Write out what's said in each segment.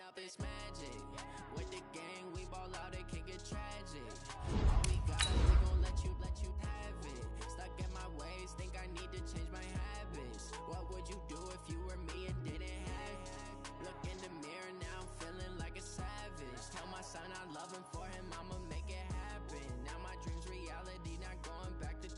out this magic. With the gang, we ball out, it can get tragic. All we got, we gon' let you have it. Stuck in my ways, think I need to change my habits. What would you do if you were me and didn't have it? Look in the mirror, now I'm feeling like a savage. Tell my son I love him, for him I'ma make it happen. Now my dream's reality, not going back to.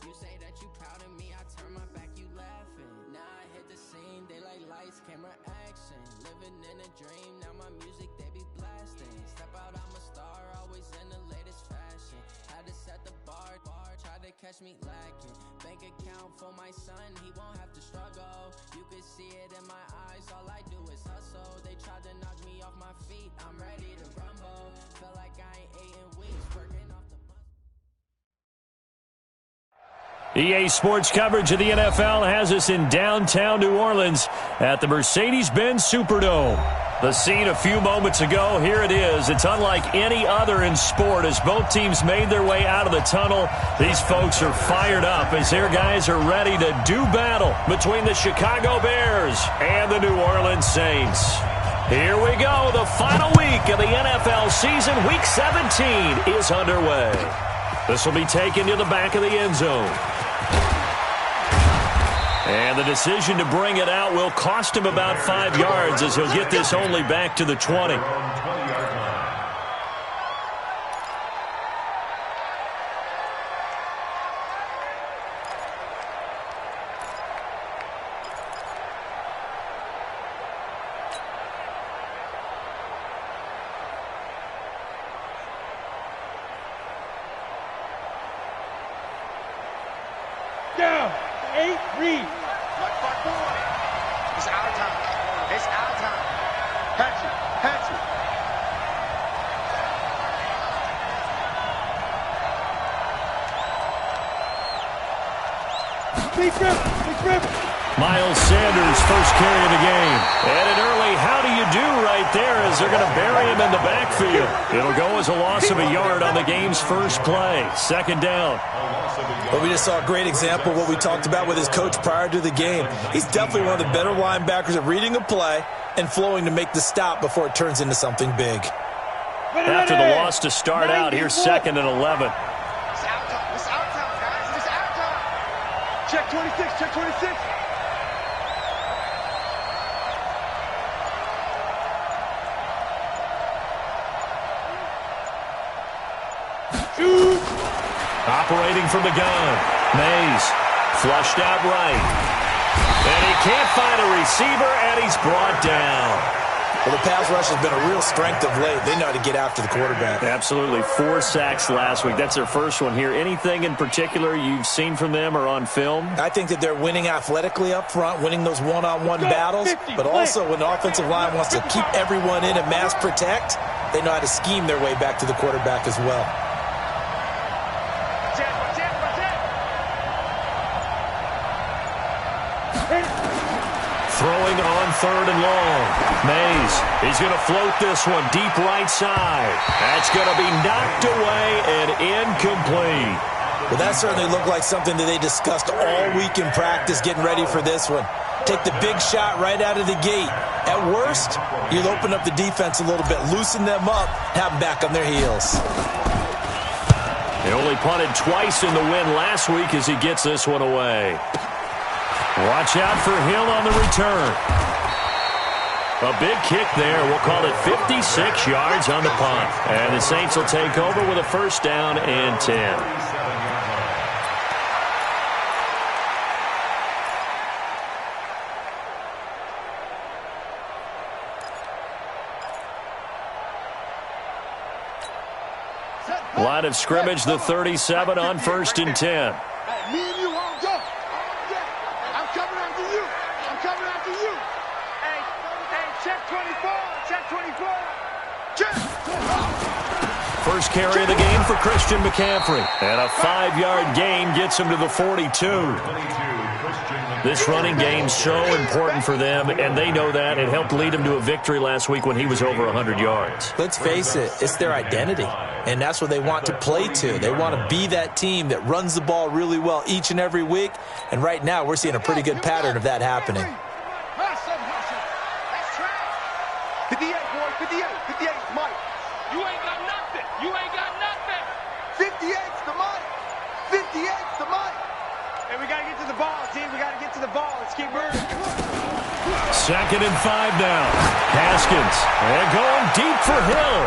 You say that you proud of me, I turn my back, you laughing. Now I hit the scene, they like lights, camera, action. Living in a dream, now my music they be blasting. Step out, I'm a star, always in the latest fashion. Had to set the bar, tried to catch me lacking. Bank account for my son, he won't have to struggle. You can see it in my eyes, all I do is hustle. They tried to knock me off my feet, I'm ready to rumble. Feel like I ain't ate in weeks, working off the EA Sports coverage of the NFL has us in downtown New Orleans at the Mercedes-Benz Superdome. The scene a few moments ago, here it is. It's unlike any other in sport as both teams made their way out of the tunnel. These folks are fired up as their guys are ready to do battle between the Chicago Bears and the New Orleans Saints. Here we go. The final week of the NFL season, Week 17, is underway. This will be taken to the back of the end zone. And the decision to bring it out will cost him about 5 yards as he'll get this only back to the 20. Down. 8, read. It's our time. It's our time. Hatch it. Hatch it. Big rip. Big rip. Miles Sanders, first carry of the game. And an early how do you do right there as they're going to bury him in the backfield. It'll go as a loss of a yard on the game's first play. Second down. Well, we just saw a great example of what we talked about with his coach prior to the game. He's definitely one of the better linebackers at reading a play and flowing to make the stop before it turns into something big. After the loss to start out, here's 2nd and 11. It's our time. It's our time, guys. It's our time. Check 26. Check 26. Shoot. Operating from the gun. Mays flushed out right. And he can't find a receiver, and he's brought down. Well, the pass rush has been a real strength of late. They know how to get after the quarterback. Absolutely. 4 sacks last week. That's their first one here. Anything in particular you've seen from them or on film? I think that they're winning athletically up front, winning those one-on-one battles, but also when the offensive line wants to keep everyone in and mass protect, they know how to scheme their way back to the quarterback as well. Throwing on 3rd and long. Mays, he's going to float this one deep right side. That's going to be knocked away and incomplete. Well, that certainly looked like something that they discussed all week in practice getting ready for this one. Take the big shot right out of the gate. At worst, you'll open up the defense a little bit, loosen them up, have them back on their heels. He only punted twice in the win last week as he gets this one away. Watch out for Hill on the return. A big kick there. We'll call it 56 yards on the punt. And the Saints will take over with a 1st down and 10. Line of scrimmage, the 37 on 1st and 10. Me and you won't go. I'm coming after you. I'm coming after you. Hey, check 24. Check 24. Check. First carry of the game for Christian McCaffrey. And a 5-yard gain gets him to the 42. This running game's so important for them, and they know that. It helped lead them to a victory last week when he was over 100 yards. Let's face it, it's their identity, and that's what they want to play to. They want to be that team that runs the ball really well each and every week, and right now we're seeing a pretty good pattern of that happening. To the boy. 58. 58's Mike. You ain't got nothing. You ain't got nothing. 58's the Mike. 58's the Mike. And we got to get to the ball, team. We got to get to the ball. Let's keep moving. 2nd and 5 now. Haskins. And going deep for Hill.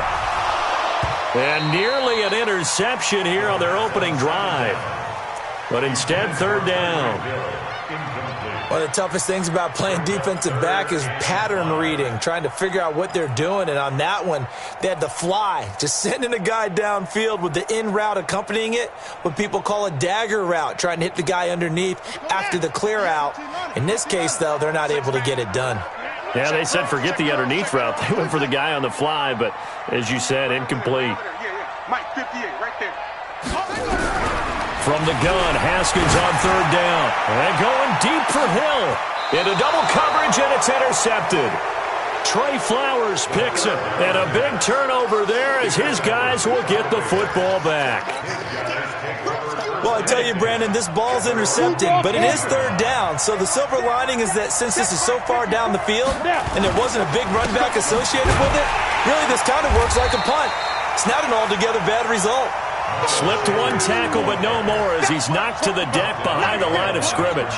And nearly an interception here on their opening drive. But instead, 3rd down. One of the toughest things about playing defensive back is pattern reading, trying to figure out what they're doing. And on that one, they had the fly, just sending a guy downfield with the in route accompanying it, what people call a dagger route, trying to hit the guy underneath after the clear out. In this case, though, they're not able to get it done. Yeah, they said forget the underneath route. They went for the guy on the fly, but as you said, incomplete. Mike, 58, right there. From the gun, Haskins on 3rd down. And going deep for Hill. Into double coverage, and it's intercepted. Trey Flowers picks it. And a big turnover there as his guys will get the football back. Well, I tell you, Brandon, this ball's intercepted, but it is 3rd down. So the silver lining is that since this is so far down the field and there wasn't a big run back associated with it, really this kind of works like a punt. It's not an altogether bad result. Slipped one tackle, but no more as he's knocked to the deck behind the line of scrimmage.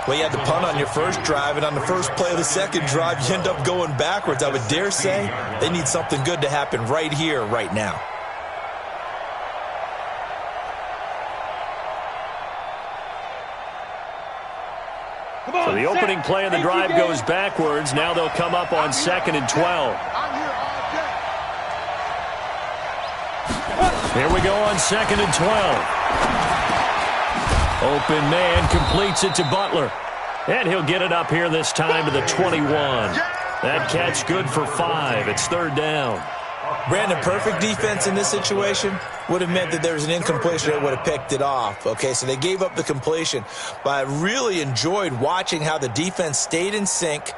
Well, you had to punt on your first drive, and on the first play of the second drive, you end up going backwards. I would dare say they need something good to happen right here, right now. So the opening play of the drive goes backwards. Now they'll come up on 2nd and 12. Here we go on 2nd and 12. Open man completes it to Butler. And he'll get it up here this time to the 21. That catch good for 5. It's 3rd down. Brandon, perfect defense in this situation would have meant that there was an incompletion that would have picked it off. Okay, so they gave up the completion. But I really enjoyed watching how the defense stayed in sync,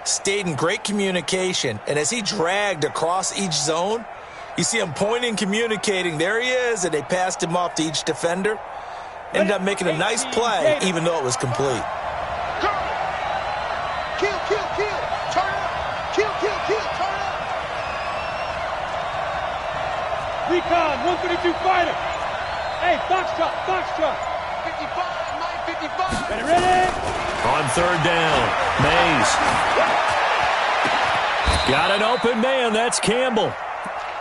stayed in great communication, and as he dragged across each zone, you see him pointing, communicating. There he is, and they passed him off to each defender. Ended up making a nice play, even though it was complete. Kill, kill, kill. Turn up. Kill, kill, kill. Turn up. Recon, 132 fighter. Hey, Foxtrot, Foxtrot. 55, Mike, 55. Ready? On 3rd down, Mays. Got an open man. That's Campbell.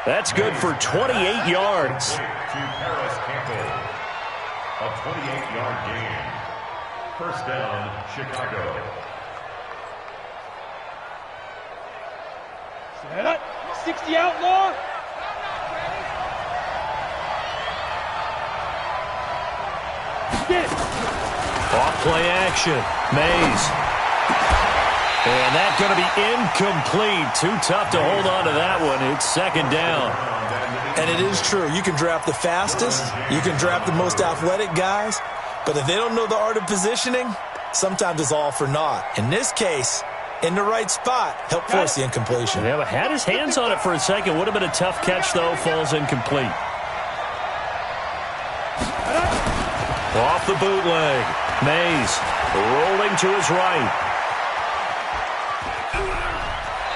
That's good for 28 yards. To Paris Campbell. A 28-yard gain. 1st down, Chicago. Set up. 60 outlaw. Get it. Off play action. Mays. And that's going to be incomplete. Too tough to hold on to that one. It's 2nd down. And it is true. You can draft the fastest. You can draft the most athletic guys. But if they don't know the art of positioning, sometimes it's all for naught. In this case, in the right spot, helped force the incompletion. Yeah, but had his hands on it for a second. Would have been a tough catch, though. Falls incomplete. Off the bootleg. Mays rolling to his right.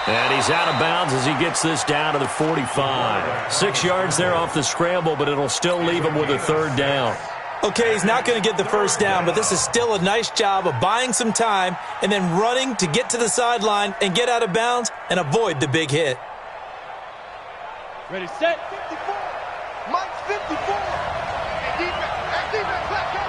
And he's out of bounds as he gets this down to the 45. 6 yards there off the scramble, but it'll still leave him with a 3rd down. Okay, he's not going to get the first down, but this is still a nice job of buying some time and then running to get to the sideline and get out of bounds and avoid the big hit. Ready, set. 54. Mike's 54. Hey, defense, back up.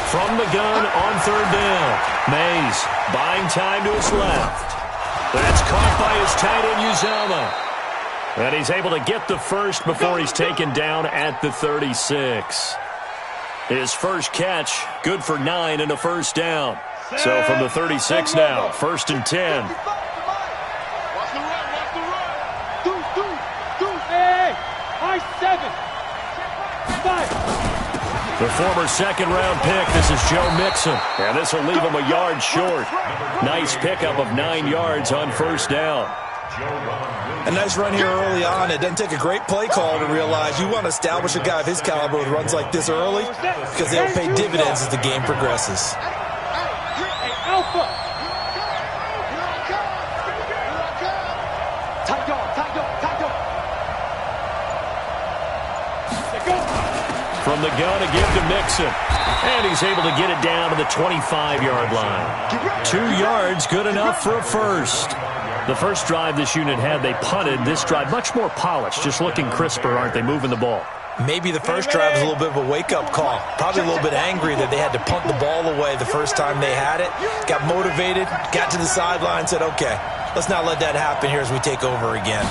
From the gun on 3rd down. Mays buying time to his left. That's caught by his tight end, Uzomah. And he's able to get the first before he's taken down at the 36. His first catch, good for 9 and a 1st down. So from the 36 now, 1st and 10. Watch the run, watch the run. Deuce. Hey, high 7. 5. The former 2nd-round pick, this is Joe Mixon. And this will leave him a yard short. Nice pickup of 9 yards on 1st down. A nice run here early on. It doesn't take a great play call to realize you want to establish a guy of his caliber with runs like this early because they'll pay dividends as the game progresses. From the gun to give to Mixon. And he's able to get it down to the 25-yard line. 2 yards, good enough for a first. The first drive this unit had, they punted. This drive, much more polished, just looking crisper, aren't they, moving the ball? Maybe the first drive was a little bit of a wake-up call. Probably a little bit angry that they had to punt the ball away the first time they had it. Got motivated, got to the sideline, said, okay, let's not let that happen here as we take over again.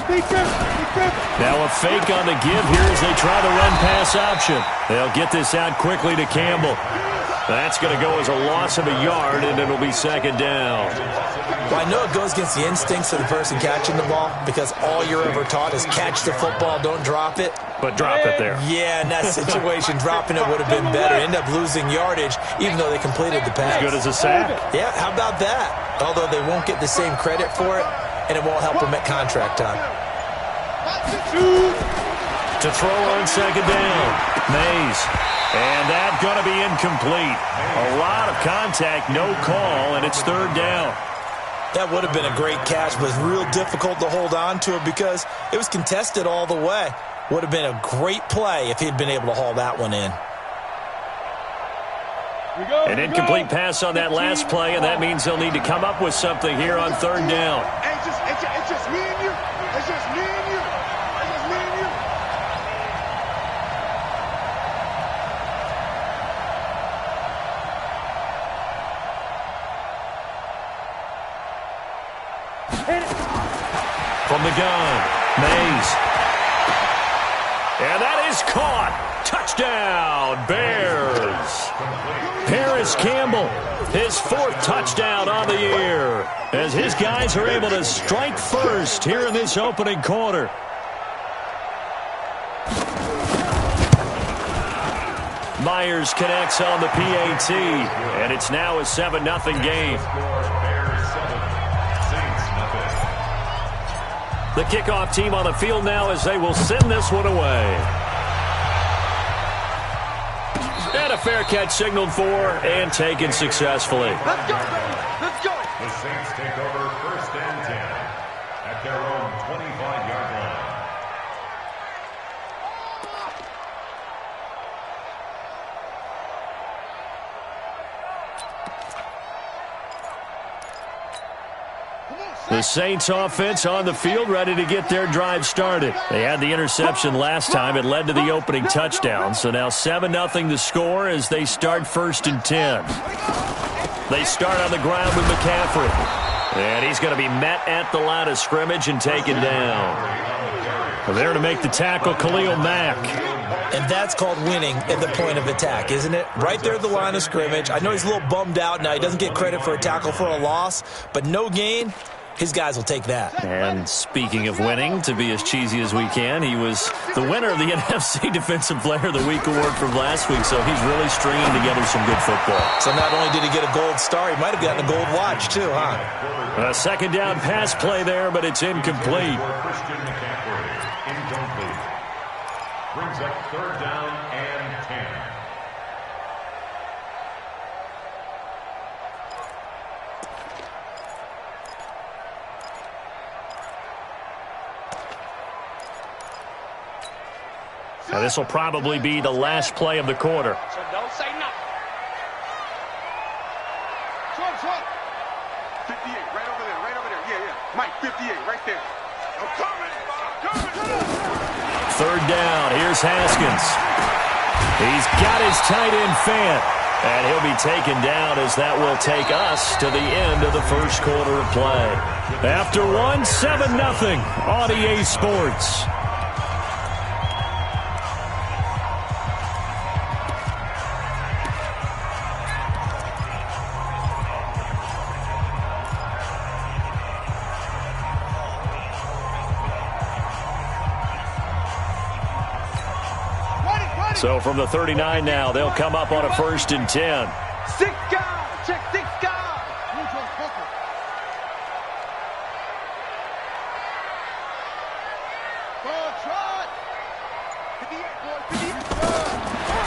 Now a fake on the give here as they try the run-pass option. They'll get this out quickly to Campbell. That's going to go as a loss of a yard, and it'll be second down. Well, I know it goes against the instincts of the person catching the ball because all you're ever taught is catch the football, don't drop it. But drop it there. Yeah, in that situation, dropping it would have been better. End up losing yardage, even though they completed the pass. As good as a sack. Yeah, how about that? Although they won't get the same credit for it, and it won't help them at contract time. To throw on second down. Mays. And that's going to be incomplete. A lot of contact, no call, and it's third down. That would have been a great catch, but it's real difficult to hold on to it because it was contested all the way. Would have been a great play if he'd been able to haul that one in. An incomplete pass on that last play, and that means they'll need to come up with something here on third down. It's just me and you. It's just me and you. It's just me and you. From the gun, Mays. And that is caught. Touchdown, Bears. Paris Campbell, his 4th touchdown on the year, as his guys are able to strike first here in this opening quarter. Myers connects on the PAT, and it's now a 7-0 game. The kickoff team on the field now as they will send this one away. And a fair catch signaled for and taken successfully. Let's go, baby. Let's go. The Saints take over 1st and 10 at their own 25-yard line. The Saints offense on the field ready to get their drive started. They had the interception last time. It led to the opening touchdown. So now 7-0 the score as they start 1st and 10. They start on the ground with McCaffrey. And he's going to be met at the line of scrimmage and taken down. There to make the tackle, Khalil Mack. And that's called winning at the point of attack, isn't it? Right there at the line of scrimmage. I know he's a little bummed out now. He doesn't get credit for a tackle for a loss, but no gain. His guys will take that. And speaking of winning, to be as cheesy as we can, he was the winner of the NFC Defensive Player of the Week award from last week, so he's really stringing together some good football. So not only did he get a gold star, he might have gotten a gold watch too, huh? A second down pass play there, but it's incomplete. Christian McCaffrey, incomplete. Brings up 3rd down and 10. Now this will probably be the last play of the quarter. So don't say nothing. Swap. 58, right over there. Yeah. Mike, 58, right there. I'm coming. 3rd down. Here's Haskins. He's got his tight end Fant. And he'll be taken down as that will take us to the end of the first quarter of play. After one, 7-0 on EA Sports. So from the 39 now, they'll come up on a 1st and 10. 6 guys. Check 6 guys.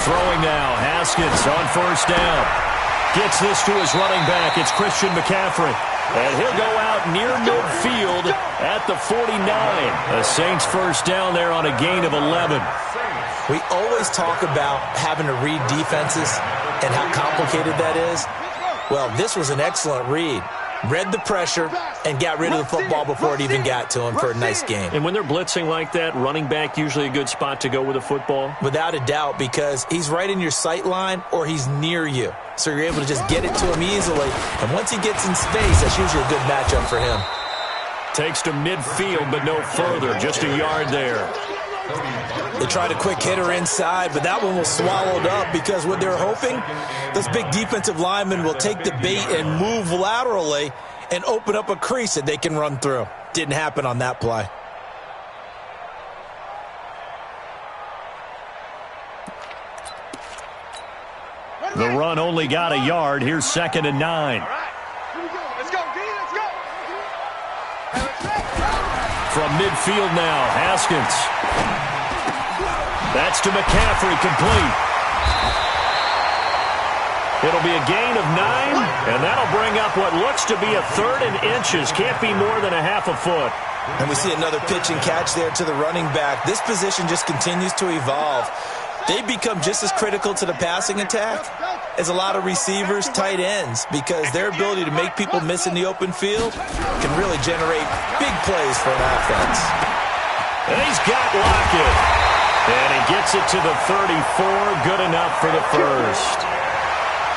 Throwing now, Haskins on first down. Gets this to his running back. It's Christian McCaffrey. And he'll go out near midfield at the 49. The Saints first down there on a gain of 11. We always talk about having to read defenses and how complicated that is. Well, this was an excellent read. Read the pressure and got rid of the football before it even got to him for a nice game. And when they're blitzing like that, running back usually a good spot to go with the football? Without a doubt, because he's right in your sight line or he's near you. So you're able to just get it to him easily. And once he gets in space, that's usually a good matchup for him. Takes to midfield, but no further. Just a yard there. They tried a quick hitter inside, but that one was swallowed up because what they're hoping, those big defensive linemen will take the bait and move laterally and open up a crease that they can run through. Didn't happen on that play. The run only got a yard. Here's 2nd and 9. All right. Here we go. Let's go, D. Let's go. From midfield now, Haskins. That's to McCaffrey, complete. It'll be a gain of 9, and that'll bring up what looks to be a 3rd and inches. Can't be more than a half a foot. And we see another pitch and catch there to the running back. This position just continues to evolve. They become just as critical to the passing attack as a lot of receivers, tight ends, because their ability to make people miss in the open field can really generate big plays for an offense. And he's got Lockett. And he gets it to the 34. Good enough for the first.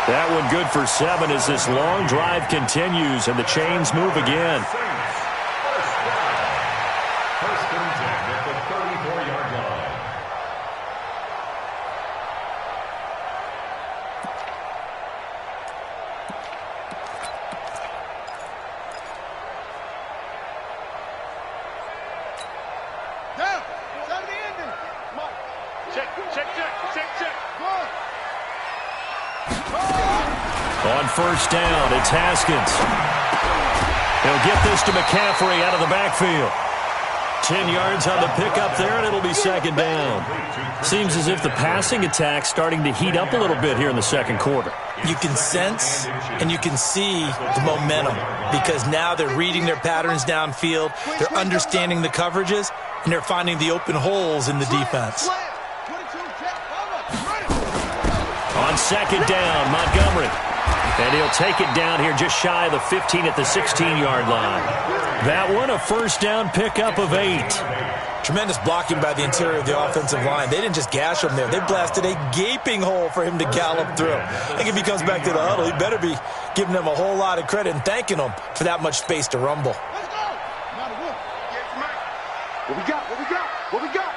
That one good for 7 as this long drive continues and the chains move again. First and 10 at the 34-yard line. Down. Down the ending. Come on. Check. On first down, it's Haskins. He'll get this to McCaffrey out of the backfield. 10 yards on the pickup there, and it'll be 2nd down. Seems as if the passing attack's starting to heat up a little bit here in the second quarter. You can sense and you can see the momentum because now they're reading their patterns downfield, they're understanding the coverages, and they're finding the open holes in the defense. On 2nd down, Montgomery. And he'll take it down here just shy of the 15 at the 16-yard line. That one, a first down pickup of 8. Tremendous blocking by the interior of the offensive line. They didn't just gash him there. They blasted a gaping hole for him to gallop through. I think if he comes back to the huddle, he better be giving them a whole lot of credit and thanking them for that much space to rumble. Let's go. Not a whoop. Yes, Mike. What we got? What we got? What we got?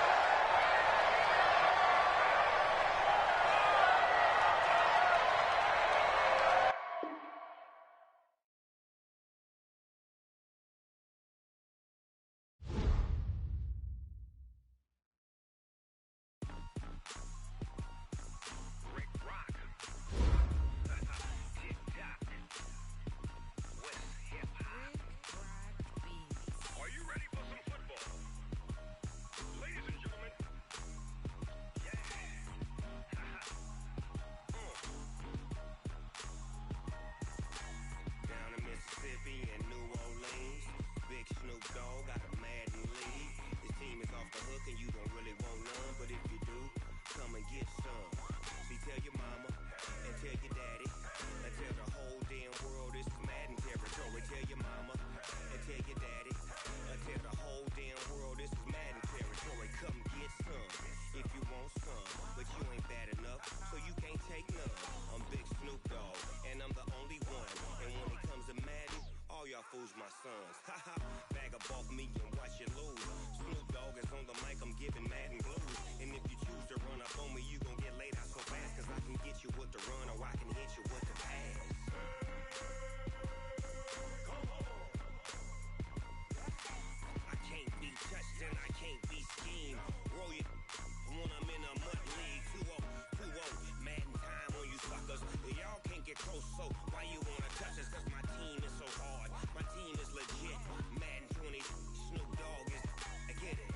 My sons, bag up off me and watch you lose. Snoop Dogg is on the mic, I'm giving Madden blues. And if you choose to run up on me, you gon' get laid out so fast. Cause I can get you with the run or I can hit you with the pass. I can't be touched and I can't be schemed. Roll it when I'm in a mud league. 2-0, Madden time on you suckers. Y'all can't get close, so why you wanna touch us? Cause my team is so hard. My team is legit. Madden 20, Snoop Dogg is. I get it.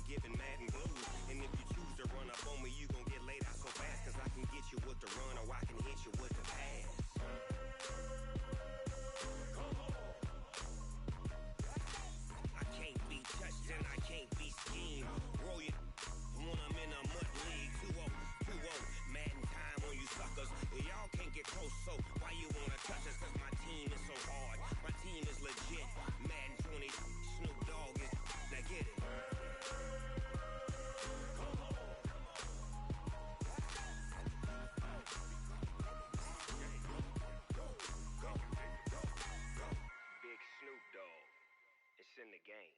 giving mad and blues. And if you choose to run up on me, you gon' get laid out so fast. Cause I can get you with the run or I can hit you with the pass. I can't be touched and I can't be schemed. Roll you when I'm in a mud league. 2-0, Madden time on you suckers. Y'all can't get close, so why you wanna touch us? Cause my team is so hard. My team is legit. Madden 20, Snoop Dogg is. Now get it. Big Snoop Dogg. It's in the game.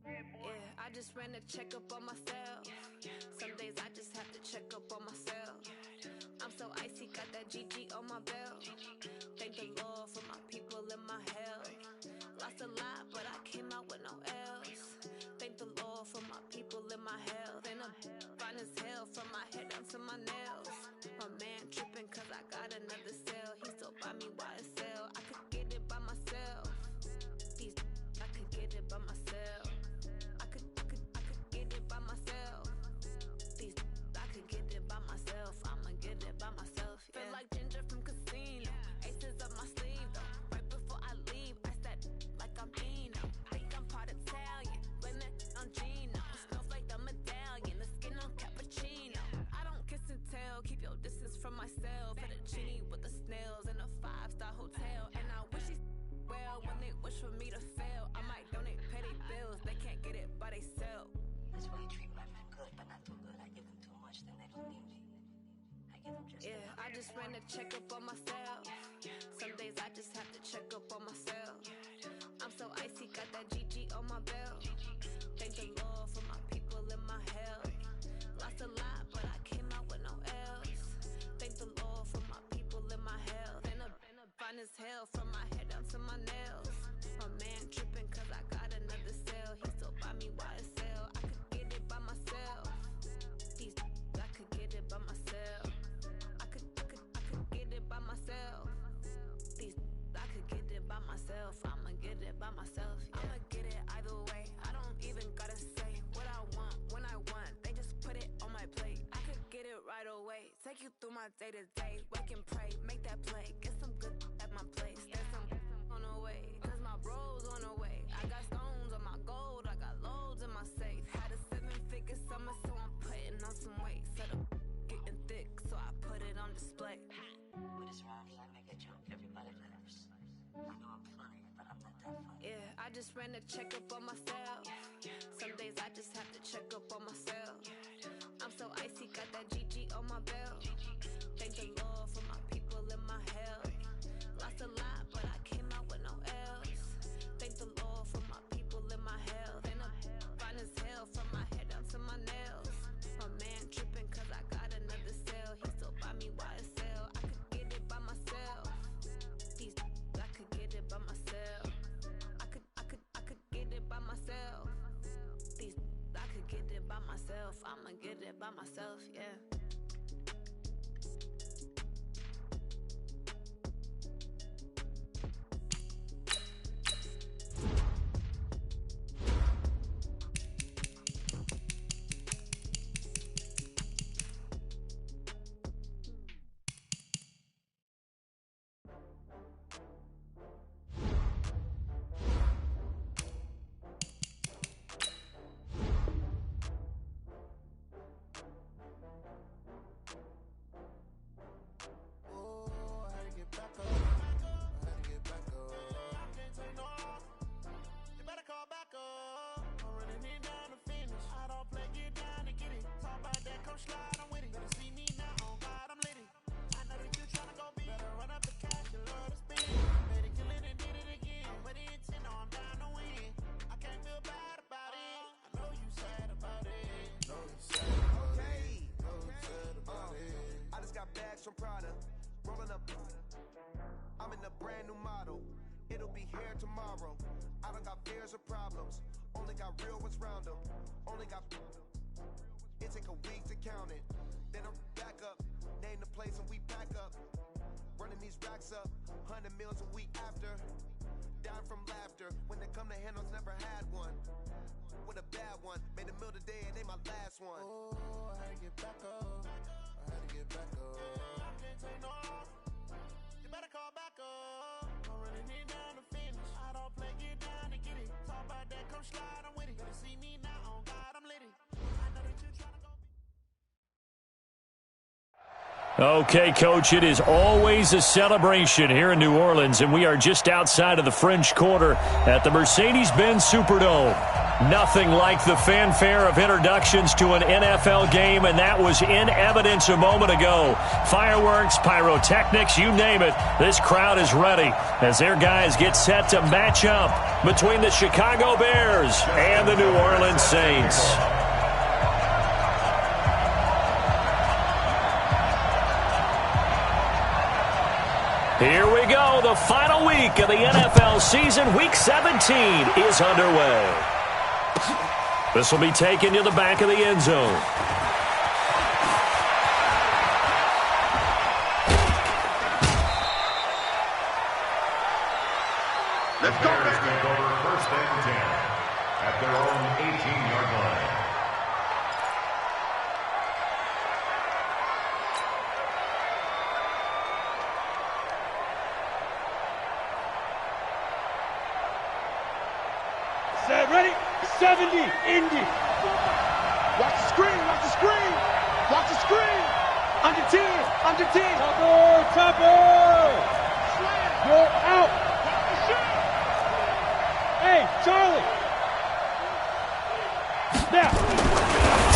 Yeah, I just ran a checkup on myself. Some days I just have to check up on myself. I'm so icy, got that GG on my belt. Thank the Lord for my people in my health. Lost a lot, but I came out with no else. Thank the Lord for my people in my health. And I'm fine as hell from my head down to my nails. My man tripping cause I got another cell. He still buy me YSL. I could get it by myself. I could get it by myself. I could get it by myself. I could get it by myself. I'ma get it by myself. Yeah. Feel like Ginger from Casino. Aces up my sleeve though. Right before I leave, I said like I'm Dino. Think I'm part Italian. Blame that on Gino. Smells like the medallion. The skin on cappuccino. I don't kiss and tell. Keep your distance from myself. Fettuccine with the snails in a 5-star hotel. And I wish he's well when they wish for me to fail. I might donate petty bills. They can't get it by themselves. That's why you treat my friend good, but not too good. I give them too much, then they don't need me. I give them just I just ran a checkup on myself. Some days I just have to check up on myself. I'm so icy, got that GG on my belt. Thank the Lord for my people in my health. Lost a lot, but I came out with no else. Thank the Lord for my people in my health. And I'm fine as hell from my head down to my nails. My man tripping cause I got another cell. He still buy me YSL. I could get it by myself. I could get it by myself. I could get it by myself. I could get it by myself. I'ma get it by myself. Yeah. I'ma get it either way. I don't even gotta say what I want when I want. They just put it on my plate. I could get it right away. Take you through my day to day. Wake and pray, make that play. Get some good at my place. There's some on the way. Cause my bros on the way. I got stones on my gold. I got loads in my safe. Had a 7-figure summer, so I'm putting on some weight. Set up getting thick, so I put it on display. But it's around here, I make a jump. Everybody laughs. I know I'm funny, but I'm not that funny. Yeah, I just ran a checkup on myself. Some days I just have to check up on myself. I'm so icy, got that GG on my belt. Thank the Lord for my people in my health. Lost a lot, but I came out with no else. Thank the Lord for my people in my health. And I'm fine as hell from my head down to my nails. My man tripping cause I got another cell. He still buy me YSL. I could get it by myself. I could get it by myself. I could get it by myself. I could get it by myself. I'ma get it by myself, yeah. From Prada, rolling up. I'm in a brand new model. It'll be here tomorrow. I don't got fears or problems. Only got real ones round them. Only got. It take a week to count it. Then I'm back up. Name the place and we back up. Running these racks up, 100 meals a week after. Down from laughter. When they come to handles, never had one. With a bad one. Made a meal today and they my last one. Oh, I had to get back up. I had to get back up. I can't take no off. You better call back up. I'm running it down to finish. I don't play, get down and get it. Talk about that, come slide, I'm with it. Better see me now, on God, I'm lit it. I know that you're trying to go. Okay, Coach, it is always a celebration here in New Orleans, and we are just outside of the French Quarter at the Mercedes-Benz Superdome. Nothing like the fanfare of introductions to an NFL game, and that was in evidence a moment ago. Fireworks, pyrotechnics, you name it, this crowd is ready as their guys get set to match up between the Chicago Bears and the New Orleans Saints. Here we go. The final week of the NFL season, Week 17, is underway. This will be taken to the back of the end zone. Let's go. Bears take over 1st and 10 at their own 18-yard line. Ready? 70, Indy. Watch the screen, watch the screen. Watch the screen. Under 10, under 10. Topper. You're out. Hey, Charlie. Snap.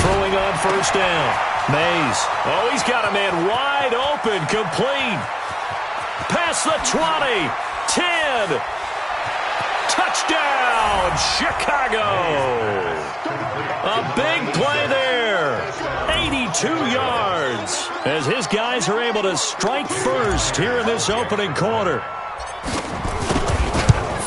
Throwing on 1st down. Mays. Oh, he's got a man wide open, complete. Past the 20, 10. Touchdown, Chicago! A big play there. 82 yards as his guys are able to strike first here in this opening quarter.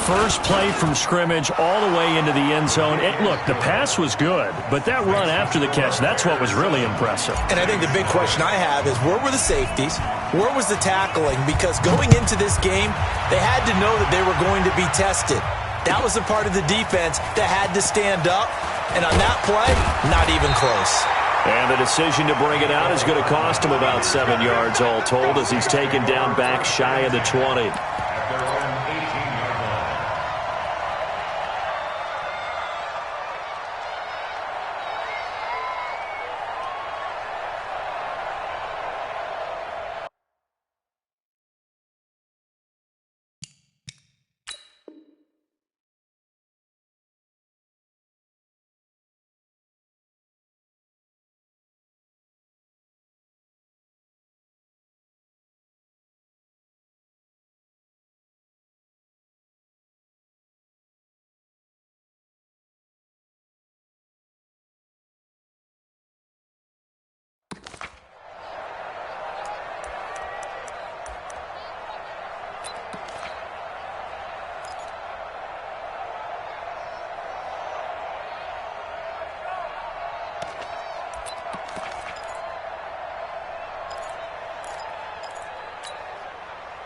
First play from scrimmage all the way into the end zone. Look, the pass was good, but that run after the catch, that's what was really impressive. And I think the big question I have is, where were the safeties? Where was the tackling? Because going into this game, they had to know that they were going to be tested. That was a part of the defense that had to stand up. And on that play, not even close. And the decision to bring it out is going to cost him about 7 yards all told as he's taken down back shy of the 20. At their own 18-yard line.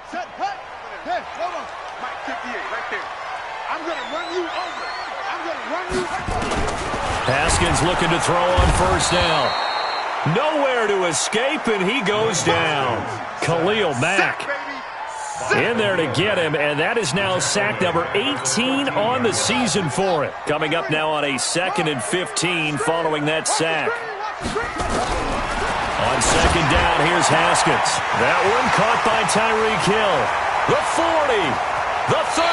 Set, hey, hold on. Mike 58, right there. I'm going to run you over. I'm going to run you over. Haskins looking to throw on 1st down. Nowhere to escape, and he goes down. Khalil Mack in there to get him, and that is now sack number 18 on the season for it. Coming up now on a 2nd and 15 following that sack. On 2nd down, here's Haskins. That one caught by Tyreek Hill. The 40, the 30.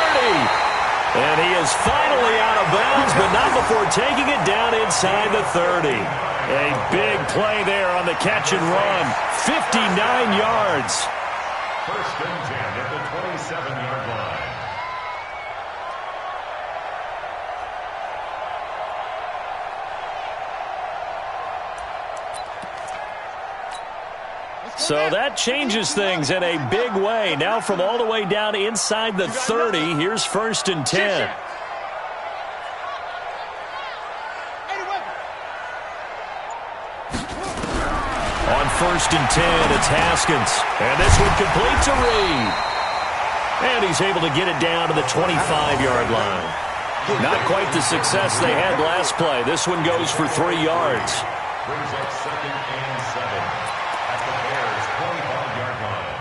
And he is finally out of bounds, but not before taking it down inside the 30. A big play there on the catch and run. 59 yards. 1st and 10 at the 27-yard line. So that changes things in a big way. Now from all the way down inside the 30, here's 1st and 10. On 1st and 10, it's Haskins. And this one complete to Reed. And he's able to get it down to the 25-yard line. Not quite the success they had last play. This one goes for 3 yards. Brings up 2nd and 7 at the Bears' 25-yard line.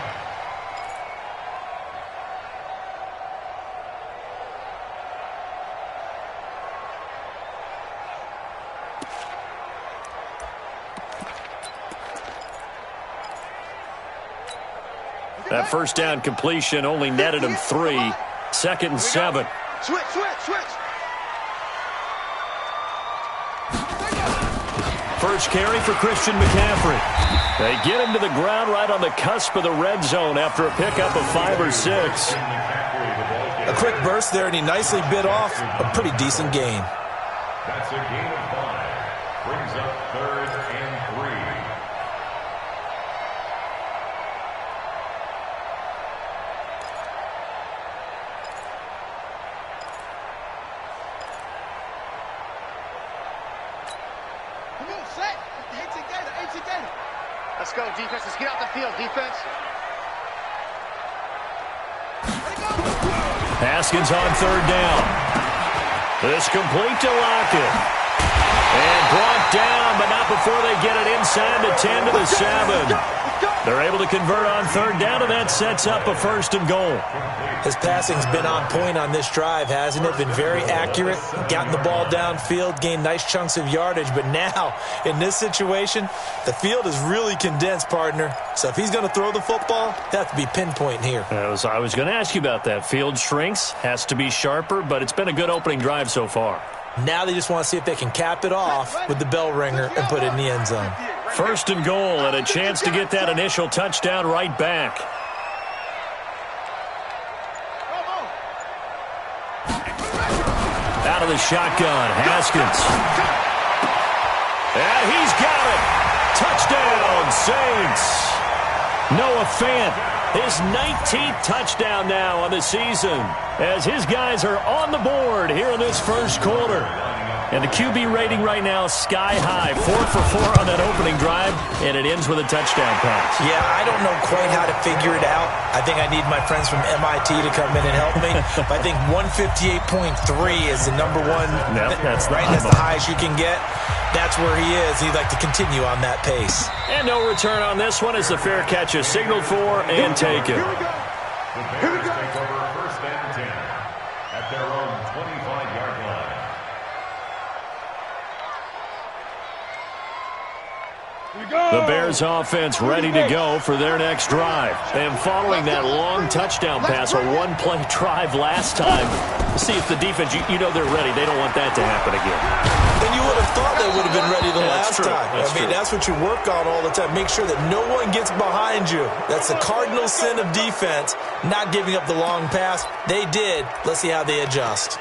That first down completion only netted him 3. 2nd and 7. Switch. First carry for Christian McCaffrey. They get him to the ground right on the cusp of the red zone after a pickup of 5 or 6. A quick burst there, and he nicely bit off a pretty decent gain. That's a gain of 5. Brings up 3rd and 3. Let's go, defense. Let's get out the field, defense. Haskins on 3rd down. This complete to Lockett. And brought down, but not before they get it inside the 10 to the 7. They're able to convert on 3rd down, and that sets up a 1st and goal. His passing's been on point on this drive, hasn't it? Been very accurate, gotten the ball downfield, gained nice chunks of yardage. But now, in this situation, the field is really condensed, partner. So if he's going to throw the football, he'll have to be pinpoint here. I was going to ask you about that. Field shrinks, has to be sharper, but it's been a good opening drive so far. Now they just want to see if they can cap it off with the bell ringer and put it in the end zone. 1st and goal, and a chance to get that initial touchdown right back. Out of the shotgun, Haskins. And he's got it. Touchdown, Saints. Noah Fant, his 19th touchdown now on the season, as his guys are on the board here in this first quarter. And the QB rating right now, sky high. 4 for 4 on that opening drive, and it ends with a touchdown pass. Yeah, I don't know quite how to figure it out. I think I need my friends from MIT to come in and help me. But I think 158.3 is the number one. No, that's right. That's the highest you can get. That's where he is. He'd like to continue on that pace. And no return on this one as the fair catch is signaled for and taken. The Bears take over 1st and 10 at their own 25-yard line. The Bears offense ready to go for their next drive. And following that long touchdown pass, a one-play drive last time, see if the defense, you know they're ready. They don't want that to happen again. And you would have thought they would have been ready the last time. I mean, that's what you work on all the time. Make sure that no one gets behind you. That's the cardinal sin of defense, not giving up the long pass. They did. Let's see how they adjust.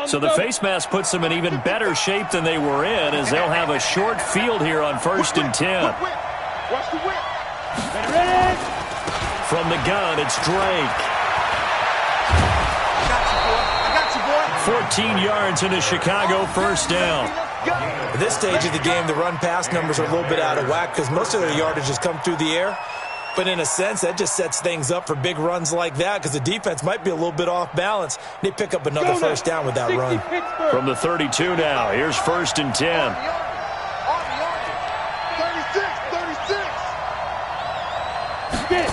So the face mask puts them in even better shape than they were in, as they'll have a short field here on 1st and 10. Watch the whip. From the gun, it's Drake. I got you, boy. 14 yards into Chicago, 1st down. At this stage of the game, the run-pass numbers are a little bit out of whack because most of their yardage has come through the air. But in a sense, that just sets things up for big runs like that because the defense might be a little bit off balance. They pick up another 1st down with that run. From the 32 now, here's 1st and 10. 36.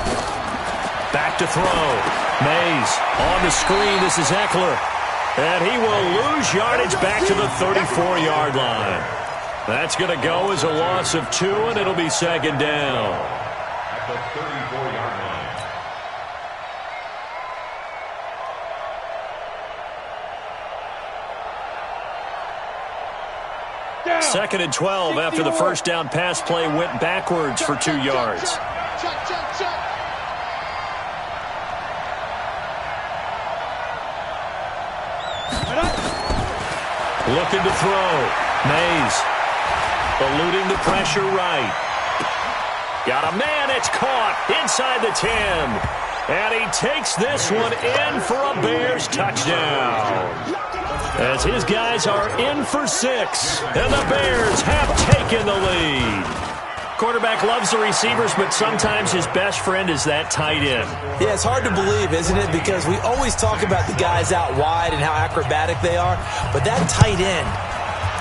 Back to throw. Mays on the screen. This is Eckler. And he will lose yardage back to the 34-yard line. That's going to go as a loss of 2, and it'll be 2nd down. The 34-yard line. 2nd and 12 after the 1st down pass play went backwards for 2 yards. Looking to throw. Mays eluding the pressure right. Got a man, it's caught inside the 10. And he takes this one in for a Bears touchdown. As his guys are in for 6, and the Bears have taken the lead. Quarterback loves the receivers, but sometimes his best friend is that tight end. Yeah, it's hard to believe, isn't it? Because we always talk about the guys out wide and how acrobatic they are, but that tight end,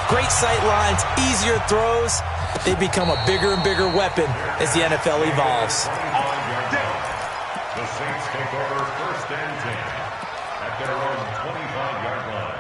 great sight lines, easier throws, they become a bigger and bigger weapon as the NFL evolves. The Saints take over 1st and 10 at their own 25-yard line.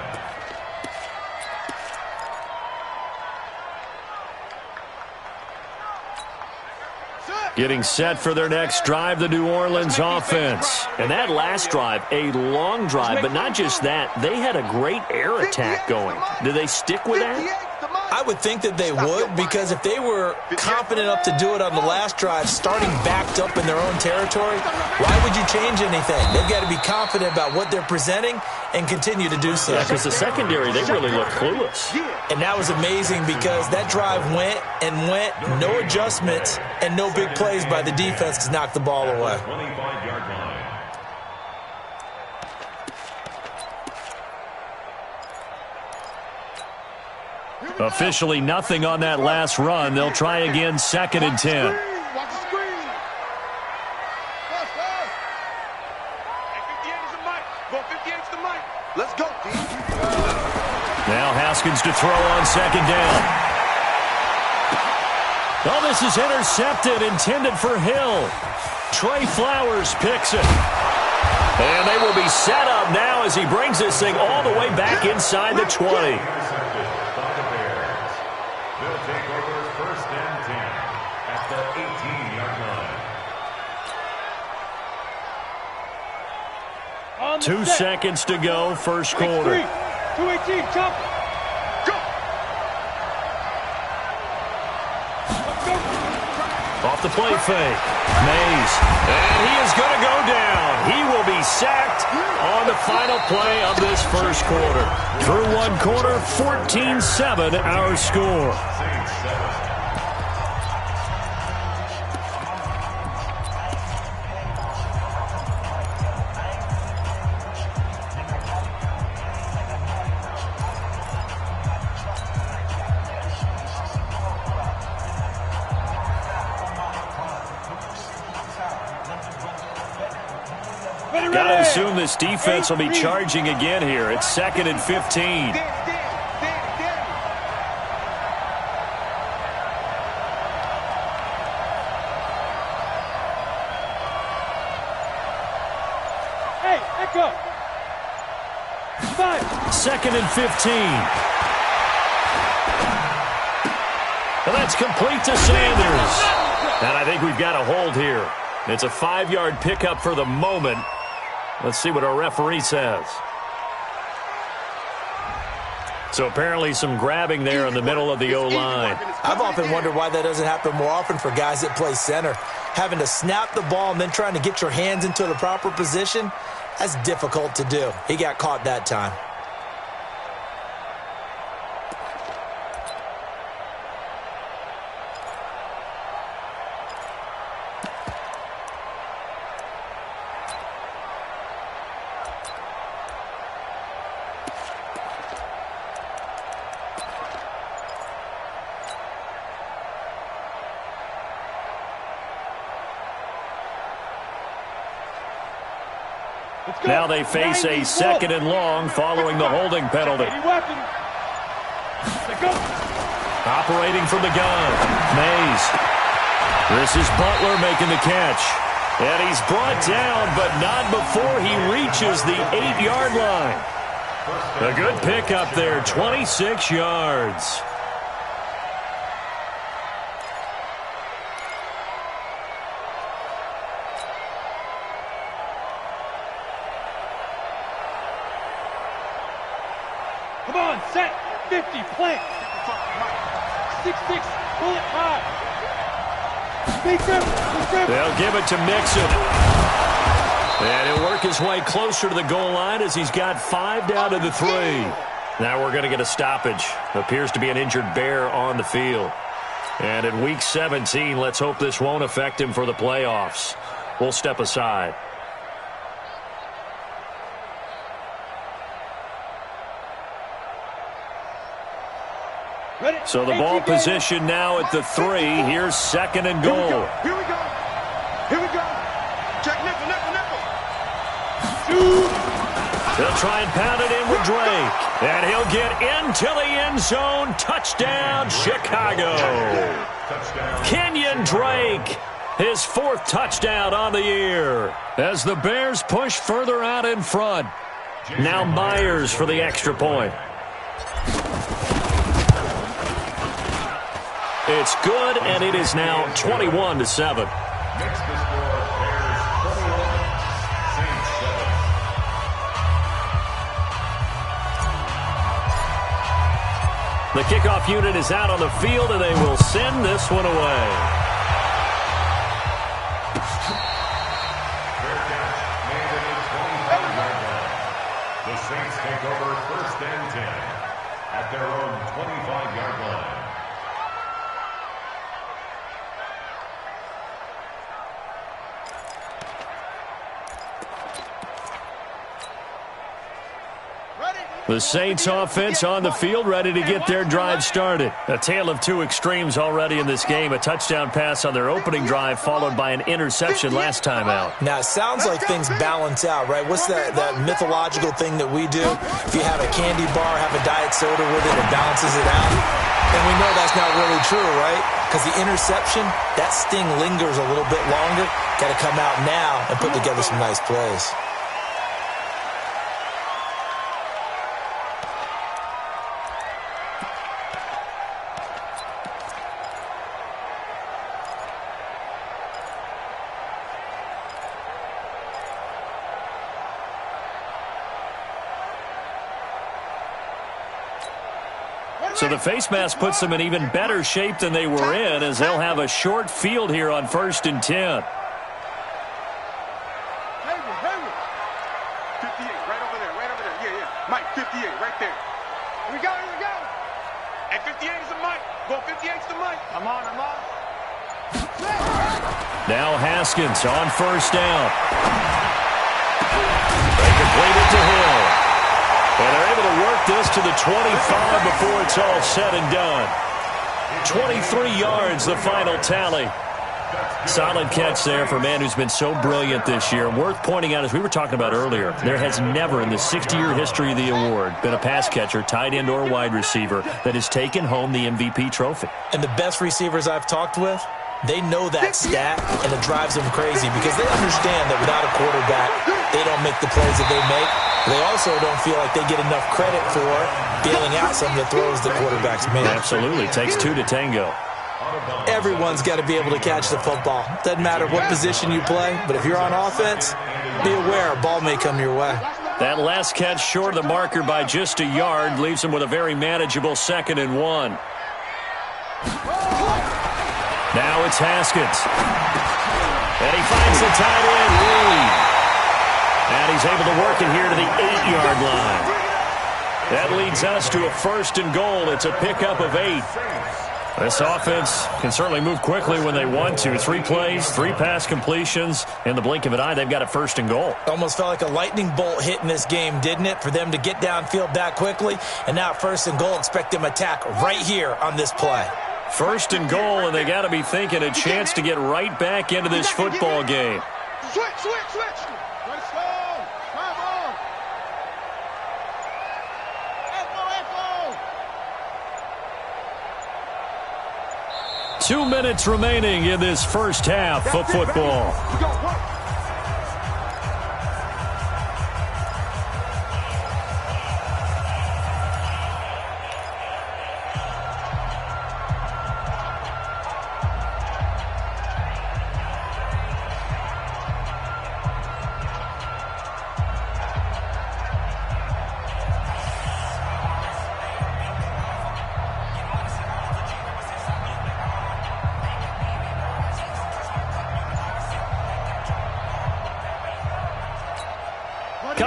Getting set for their next drive, the New Orleans offense. And that last drive, a long drive, but not just that. They had a great air attack going. Do they stick with that? I would think that they would, because if they were confident enough to do it on the last drive, starting backed up in their own territory, why would you change anything? They've got to be confident about what they're presenting and continue to do so. Yeah, because the secondary, they really look clueless. And that was amazing because that drive went and went, no adjustments and no big plays by the defense to knock the ball away. 25-yard line. Officially nothing on that last run. They'll try again, 2nd and 10. Watch the screen. Hey, 58 is the mic. Go 58 is the mic. Let's go, D. Now Haskins to throw on 2nd down. Oh, this is intercepted, intended for Hill. Trey Flowers picks it. And they will be set up now as he brings this thing all the way back inside the 20. They'll take over 1st and 10 at the 18-yard line. 2 seconds to go, first quarter. 218, jump. Go. Off the play fake. Mays. And he is going to go down. He will be sacked on the final play of this first quarter. Through one quarter, 14-7 our score. Got to assume this defense will be charging again here. It's 2nd and 15. Hey, echo. 5. 2nd and 15. And that's complete to Sanders. And I think we've got a hold here. It's a 5-yard pickup for the moment. Let's see what our referee says. So apparently some grabbing there in the middle of the O-line. I've often wondered why that doesn't happen more often for guys that play center. Having to snap the ball and then trying to get your hands into the proper position, that's difficult to do. He got caught that time. Now they face a 2nd and long following the holding penalty. Operating from the gun, Mays. This is Butler making the catch. And he's brought down, but not before he reaches the 8-yard line. A good pickup there, 26 yards. Come on, set. 50, plant. 6-6, pull it high. They'll give it to Mixon. And he'll work his way closer to the goal line as he's got 5 down to the 3. Now we're going to get a stoppage. Appears to be an injured Bear on the field. And in Week 17, let's hope this won't affect him for the playoffs. We'll step aside. Ready? So the ball position now at the 3. Here's second and goal. Here we go. Here we go. Check nickel. He'll try and pound it in with Drake. And he'll get into the end zone. Touchdown, Chicago. Kenyon Drake, his 4th touchdown on the year. As the Bears push further out in front. Now Myers for the extra point. It's good, and it is now 21-7. Next to score, Bears 21, Saints 7. The kickoff unit is out on the field, and they will send this one away. Fair catch made at the 25-yard line. The Saints take over 1st and 10 at their own 25-yard line. The Saints offense on the field, ready to get their drive started. A tale of two extremes already in this game. A touchdown pass on their opening drive, followed by an interception last time out. Now, it sounds like things balance out, right? What's that mythological thing that we do? If you have a candy bar, have a diet soda with it, it balances it out. And we know that's not really true, right? Because the interception, that sting lingers a little bit longer. Got to come out now and put together some nice plays. So the face mask puts them in even better shape than they were in, as they'll have a short field here on 1st and 10. Hayward. 58, right over there. Yeah. Mike, 58, right there. Here we go. And 58 is the Mike. Go 58 is the Mike. I'm on. Now Haskins on 1st down. They complete it to Hill. And they're able to work this to the 25 before it's all said and done. 23 yards, the final tally. Solid catch there for a man who's been so brilliant this year. Worth pointing out, as we were talking about earlier, there has never in the 60-year history of the award been a pass catcher, tight end, or wide receiver that has taken home the MVP trophy. And the best receivers I've talked with, they know that stat, and it drives them crazy because they understand that without a quarterback, they don't make the plays that they make. They also don't feel like they get enough credit for bailing out some of the throws that quarterbacks make. Absolutely. Takes two to tango. Everyone's got to be able to catch the football. Doesn't matter what position you play, but if you're on offense, be aware a ball may come your way. That last catch short of the marker by just a yard leaves him with a very manageable 2nd and 1. Now it's Haskins. And he finds the tight end, Reed. And he's able to work it here to the 8-yard line. That leads us to a 1st and goal. It's a pickup of 8. This offense can certainly move quickly when they want to. 3 plays, 3 pass completions. In the blink of an eye, they've got a 1st and goal. Almost felt like a lightning bolt hit in this game, didn't it? For them to get downfield that quickly. And now 1st and goal, expect them to attack right here on this play. 1st and goal, and they got to be thinking a chance to get right back into this football game. Switch. Let's go. Come on. Echo. 2 minutes remaining in this first half of football.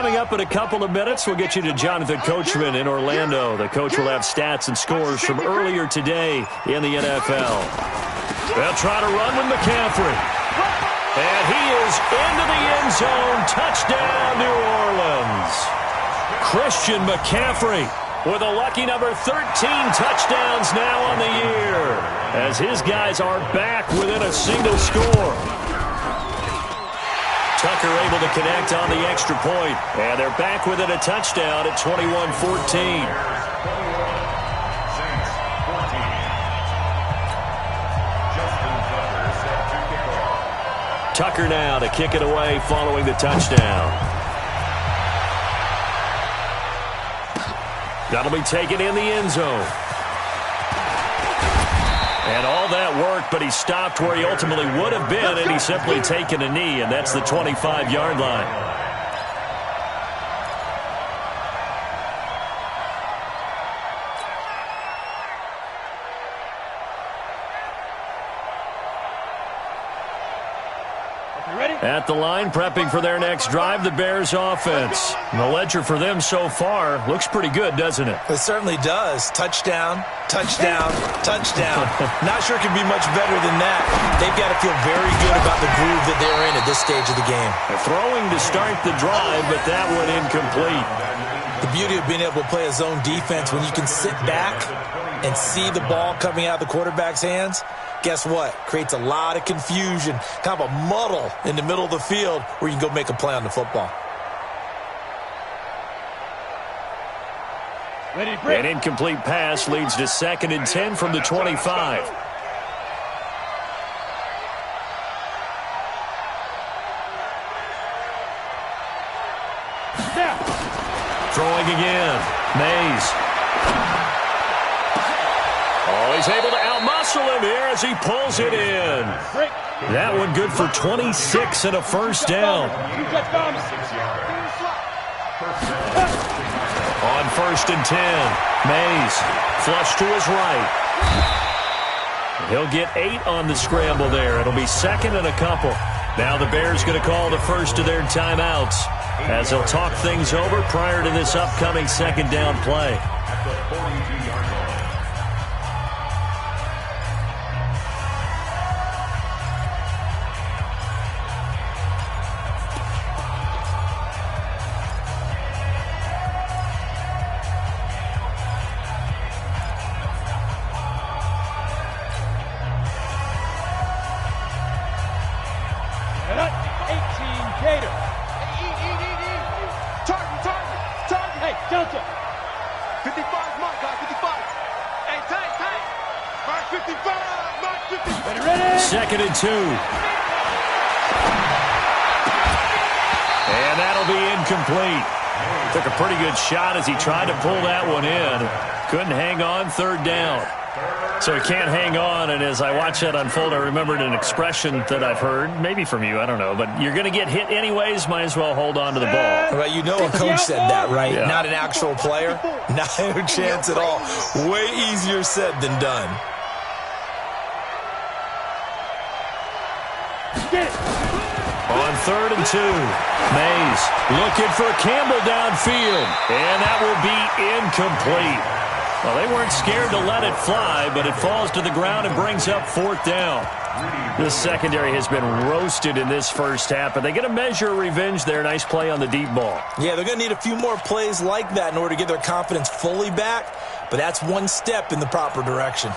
Coming up in a couple of minutes, we'll get you to Jonathan Coachman in Orlando. The coach will have stats and scores from earlier today in the NFL. They'll try to run with McCaffrey. And he is into the end zone. Touchdown, New Orleans. Christian McCaffrey with a lucky number 13 touchdowns now on the year, as his guys are back within a single score. Tucker able to connect on the extra point, and they're back within a touchdown at 21-14. Tucker now to kick it away following the touchdown. That'll be taken in the end zone. And all that work, but he stopped where he ultimately would have been, and he's simply taken a knee, and that's the 25-yard line. At the line, prepping for their next drive, the Bears offense. And the ledger for them so far looks pretty good, doesn't it? It certainly does. Touchdown, touchdown, touchdown. Not sure it can be much better than that. They've got to feel very good about the groove that they're in at this stage of the game. Throwing to start the drive, but that one incomplete. The beauty of being able to play a zone defense when you can sit back and see the ball coming out of the quarterback's hands, guess what? Creates a lot of confusion, kind of a muddle in the middle of the field where you can go make a play on the football. An incomplete pass leads to 2nd and 10 from the 25. Throwing again. Mays. Oh, he's able to outmuscle him here as he pulls it in. That one good for 26 and a first down. On 1st and 10, Mays flush to his right. He'll get 8 on the scramble there. It'll be 2nd and a couple. Now the Bears going to call the first of their timeouts as they'll talk things over prior to this upcoming 2nd down play. Second and 2. And that'll be incomplete. Took a pretty good shot as he tried to pull that one in. Couldn't hang on, 3rd down. So he can't hang on, and as I watch that unfold, I remembered an expression that I've heard, maybe from you, I don't know, but you're going to get hit anyways, might as well hold on to the ball. Well, you know a coach said that, right? Yeah. Not an actual player. Not a chance at all. Way easier said than done. On 3rd and 2, Mays looking for Campbell downfield, and that will be incomplete. Well, they weren't scared to let it fly, but it falls to the ground and brings up 4th down. This secondary has been roasted in this first half, but they get a measure of revenge there. Nice play on the deep ball. Yeah, they're going to need a few more plays like that in order to get their confidence fully back, but that's one step in the proper direction.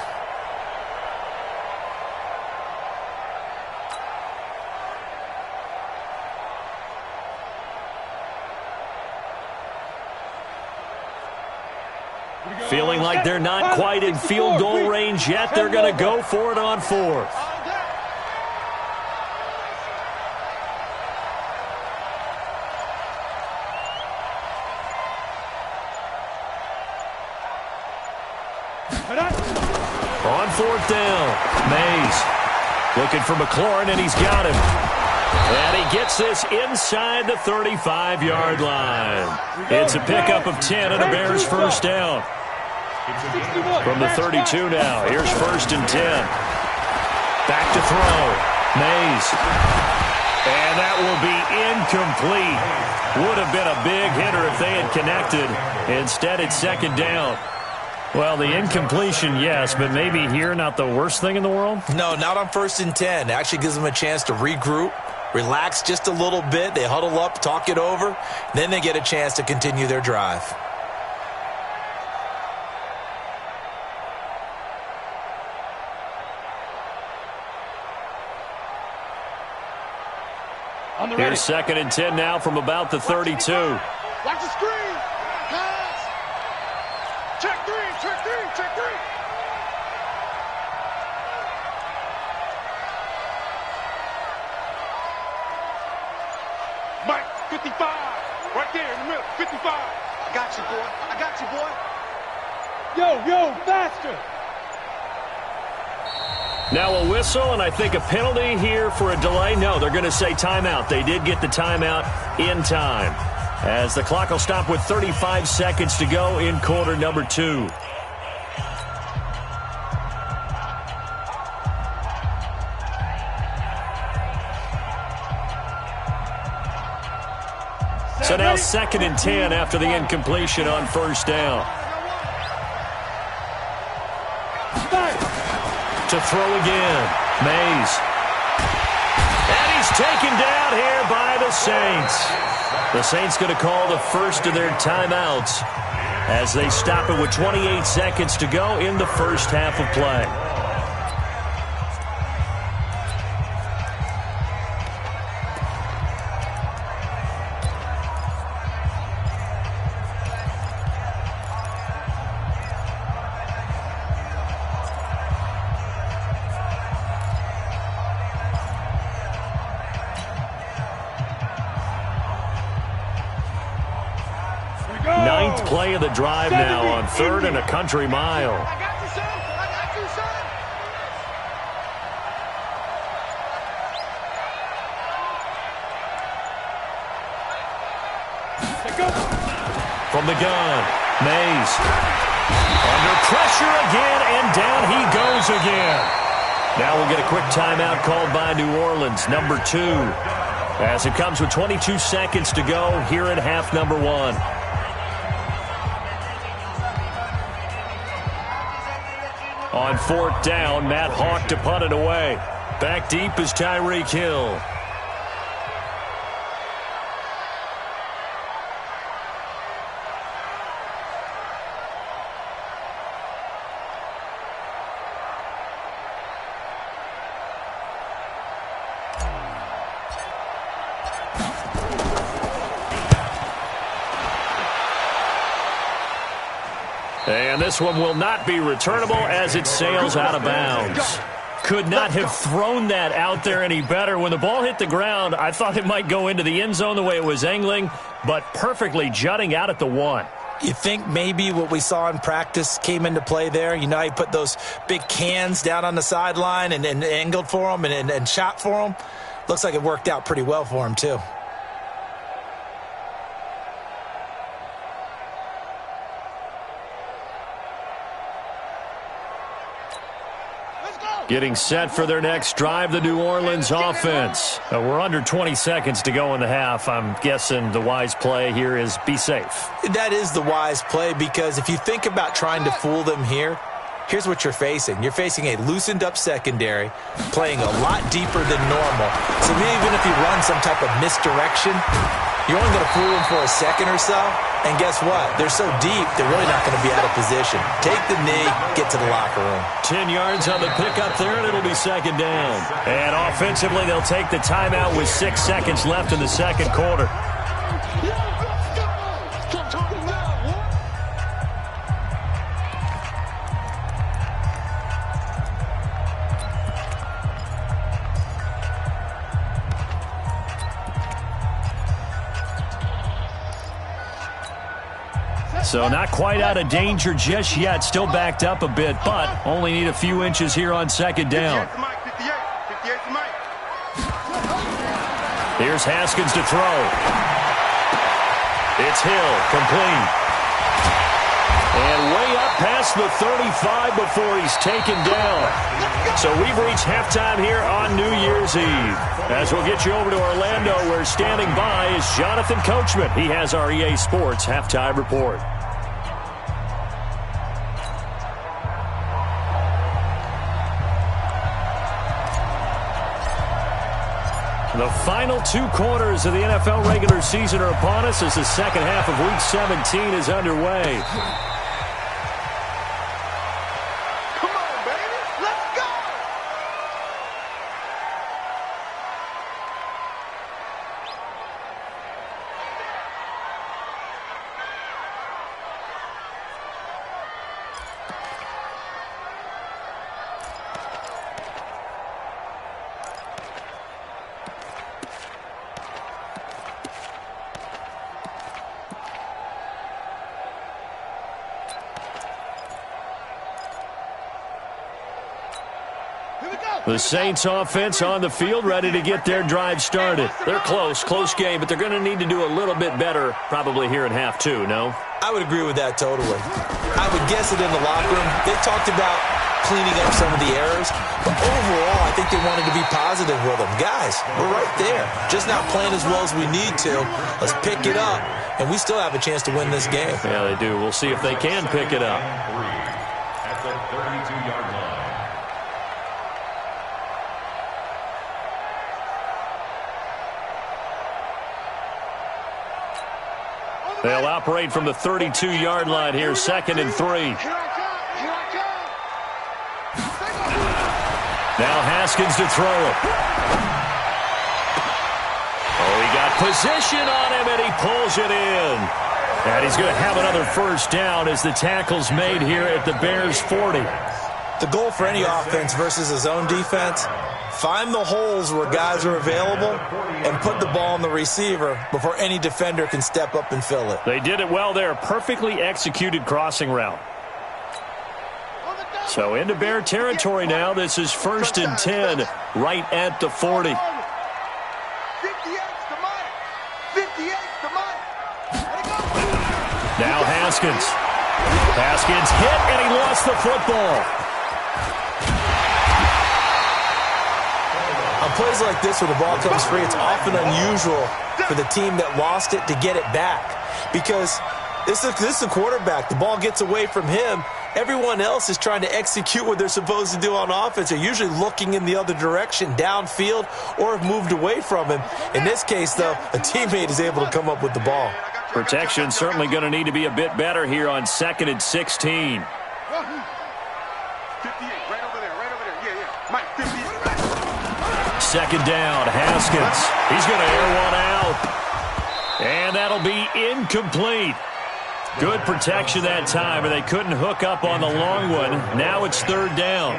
Feeling like they're not quite in field goal range yet. They're going to go for it on 4th. On 4th down, Mays looking for McLaurin, and he's got him. And he gets this inside the 35-yard line. It's a pickup of 10 and a Bears first down. From the 32 now, here's 1st and 10. Back to throw. Mays And that will be incomplete. Would have been a big hitter if they had connected. Instead, it's second down. Well, the incompletion, yes, but maybe here not the worst thing in the world? No, not on 1st and 10. It actually gives them a chance to regroup, relax just a little bit. They huddle up, talk it over. Then they get a chance to continue their drive. Here's 2nd and 10 now from about the 32. Watch the screen. Pass. Check three. Mike, 55. Right there in the middle. 55. I got you, boy. Yo, faster. Now a whistle, and I think a penalty here for a delay. No, they're going to say timeout. They did get the timeout in time, as the clock will stop with 35 seconds to go in quarter number 2. So now 2nd and 10 after the incompletion on 1st down. To throw again, Mays. And he's taken down here by the Saints. The Saints going to call the first of their timeouts as they stop it with 28 seconds to go in the first half of play. Ninth play of the drive now on 3rd and a country mile. I got you, son. From the gun, Mays. Under pressure again, and down he goes again. Now we'll get a quick timeout called by New Orleans, number 2. As it comes with 22 seconds to go here in half number 1. On 4th down, Matt Hawk to punt it away. Back deep is Tyreek Hill. And this one will not be returnable as it sails out of bounds. Could not have thrown that out there any better. When the ball hit the ground, I thought it might go into the end zone the way it was angling, but perfectly jutting out at the 1. You think maybe what we saw in practice came into play there? You know, he put those big cans down on the sideline and angled for him and shot for him. Looks like it worked out pretty well for him, too. Getting set for their next drive, the New Orleans offense. We're under 20 seconds to go in the half. I'm guessing the wise play here is be safe. That is the wise play, because if you think about trying to fool them here, here's what you're facing. You're facing a loosened up secondary, playing a lot deeper than normal. So even if you run some type of misdirection, you're only going to fool them for a second or so. And guess what? They're so deep, they're really not going to be out of position. Take the knee, get to the locker room. 10 yards on the pickup there, and it'll be second down. And offensively, they'll take the timeout with 6 seconds left in the second quarter. So not quite out of danger just yet. Still backed up a bit, but only need a few inches here on second down. 58 to Mike. Here's Haskins to throw. It's Hill, complete. And way up past the 35 before he's taken down. So we've reached halftime here on New Year's Eve. As we'll get you over to Orlando, where standing by is Jonathan Coachman. He has our EA Sports halftime report. The final 2 quarters of the NFL regular season are upon us as the second half of Week 17 is underway. Come on, baby. Let's go. The Saints offense on the field, ready to get their drive started. They're close game, but they're going to need to do a little bit better probably here in half 2, no? I would agree with that totally. I would guess it in the locker room. They talked about cleaning up some of the errors, but overall, I think they wanted to be positive with them. Guys, we're right there. Just not playing as well as we need to. Let's pick it up, and we still have a chance to win this game. Yeah, they do. We'll see if they can pick it up. At the 32-yard line. They'll operate from the 32-yard line here, 2nd and 3. Now Haskins to throw it. Oh, he got position on him, and he pulls it in. And he's going to have another first down as the tackle's made here at the Bears' 40. The goal for any offense versus his own defense, find the holes where guys are available and put the ball on the receiver before any defender can step up and fill it. They did it well there. Perfectly executed crossing route. So into Bear territory now. This is 1st and 10 right at the 40. 58's the money. 58's the money. Now Haskins. Haskins hit, and he lost the football. On plays like this where the ball comes free, it's often unusual for the team that lost it to get it back. Because this is a quarterback. The ball gets away from him. Everyone else is trying to execute what they're supposed to do on offense. They're usually looking in the other direction, downfield, or have moved away from him. In this case, though, a teammate is able to come up with the ball. Protection certainly going to need to be a bit better here on 2nd and 16. 58, right over there. Yeah. Mike, 58. 2nd down, Haskins. He's going to air one out. And that'll be incomplete. Good protection that time, and they couldn't hook up on the long one. Now it's 3rd down.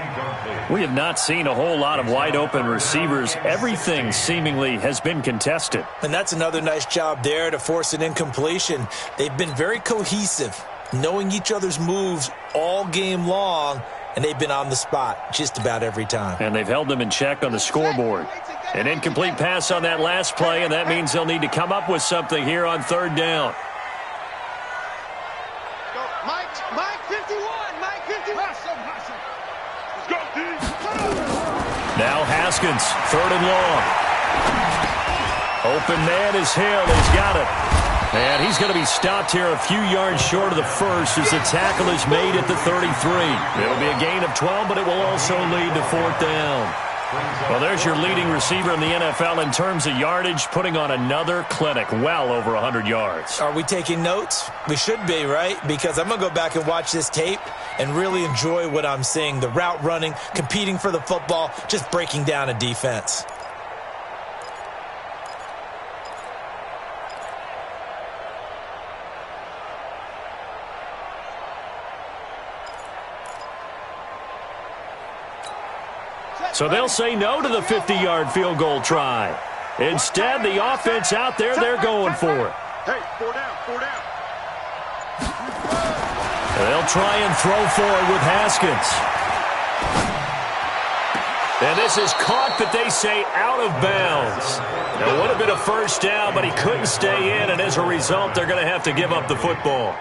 We have not seen a whole lot of wide-open receivers. Everything seemingly has been contested. And that's another nice job there to force an incompletion. They've been very cohesive, knowing each other's moves all game long, and they've been on the spot just about every time. And they've held them in check on the scoreboard. An incomplete pass on that last play, and that means they'll need to come up with something here on 3rd down. Mike 51. Let's go, D. Now Haskins, 3rd and long. Open man is Hill. He's got it. And he's going to be stopped here a few yards short of the first as the tackle is made at the 33. It'll be a gain of 12, but it will also lead to 4th down. Well, there's your leading receiver in the NFL in terms of yardage, putting on another clinic, well over 100 yards. Are we taking notes? We should be, right? Because I'm going to go back and watch this tape and really enjoy what I'm seeing. The route running, competing for the football, just breaking down a defense. So they'll say no to the 50-yard field goal try. Instead, the offense out there, they're going for it. Hey, 4 down. They'll try and throw forward with Haskins. And this is caught, but they say out of bounds. It would have been a first down, but he couldn't stay in, and as a result, they're going to have to give up the football.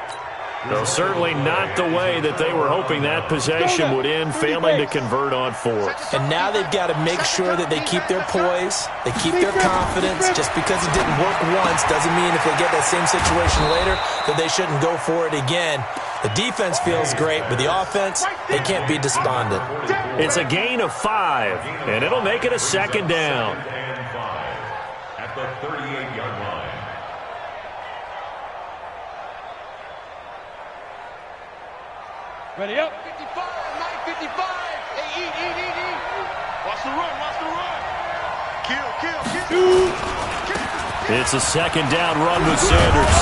Well, certainly not the way that they were hoping that possession would end, failing to convert on fourth. And now they've got to make sure that they keep their poise, they keep their confidence. Just because it didn't work once doesn't mean if they get that same situation later that they shouldn't go for it again. The defense feels great, but the offense, they can't be despondent. It's a gain of 5, and it'll make it a second down. At the 38-yard line. Ready up. 55, 955. Hey, eat. Watch the run. Kill. It's a second down run with Sanders.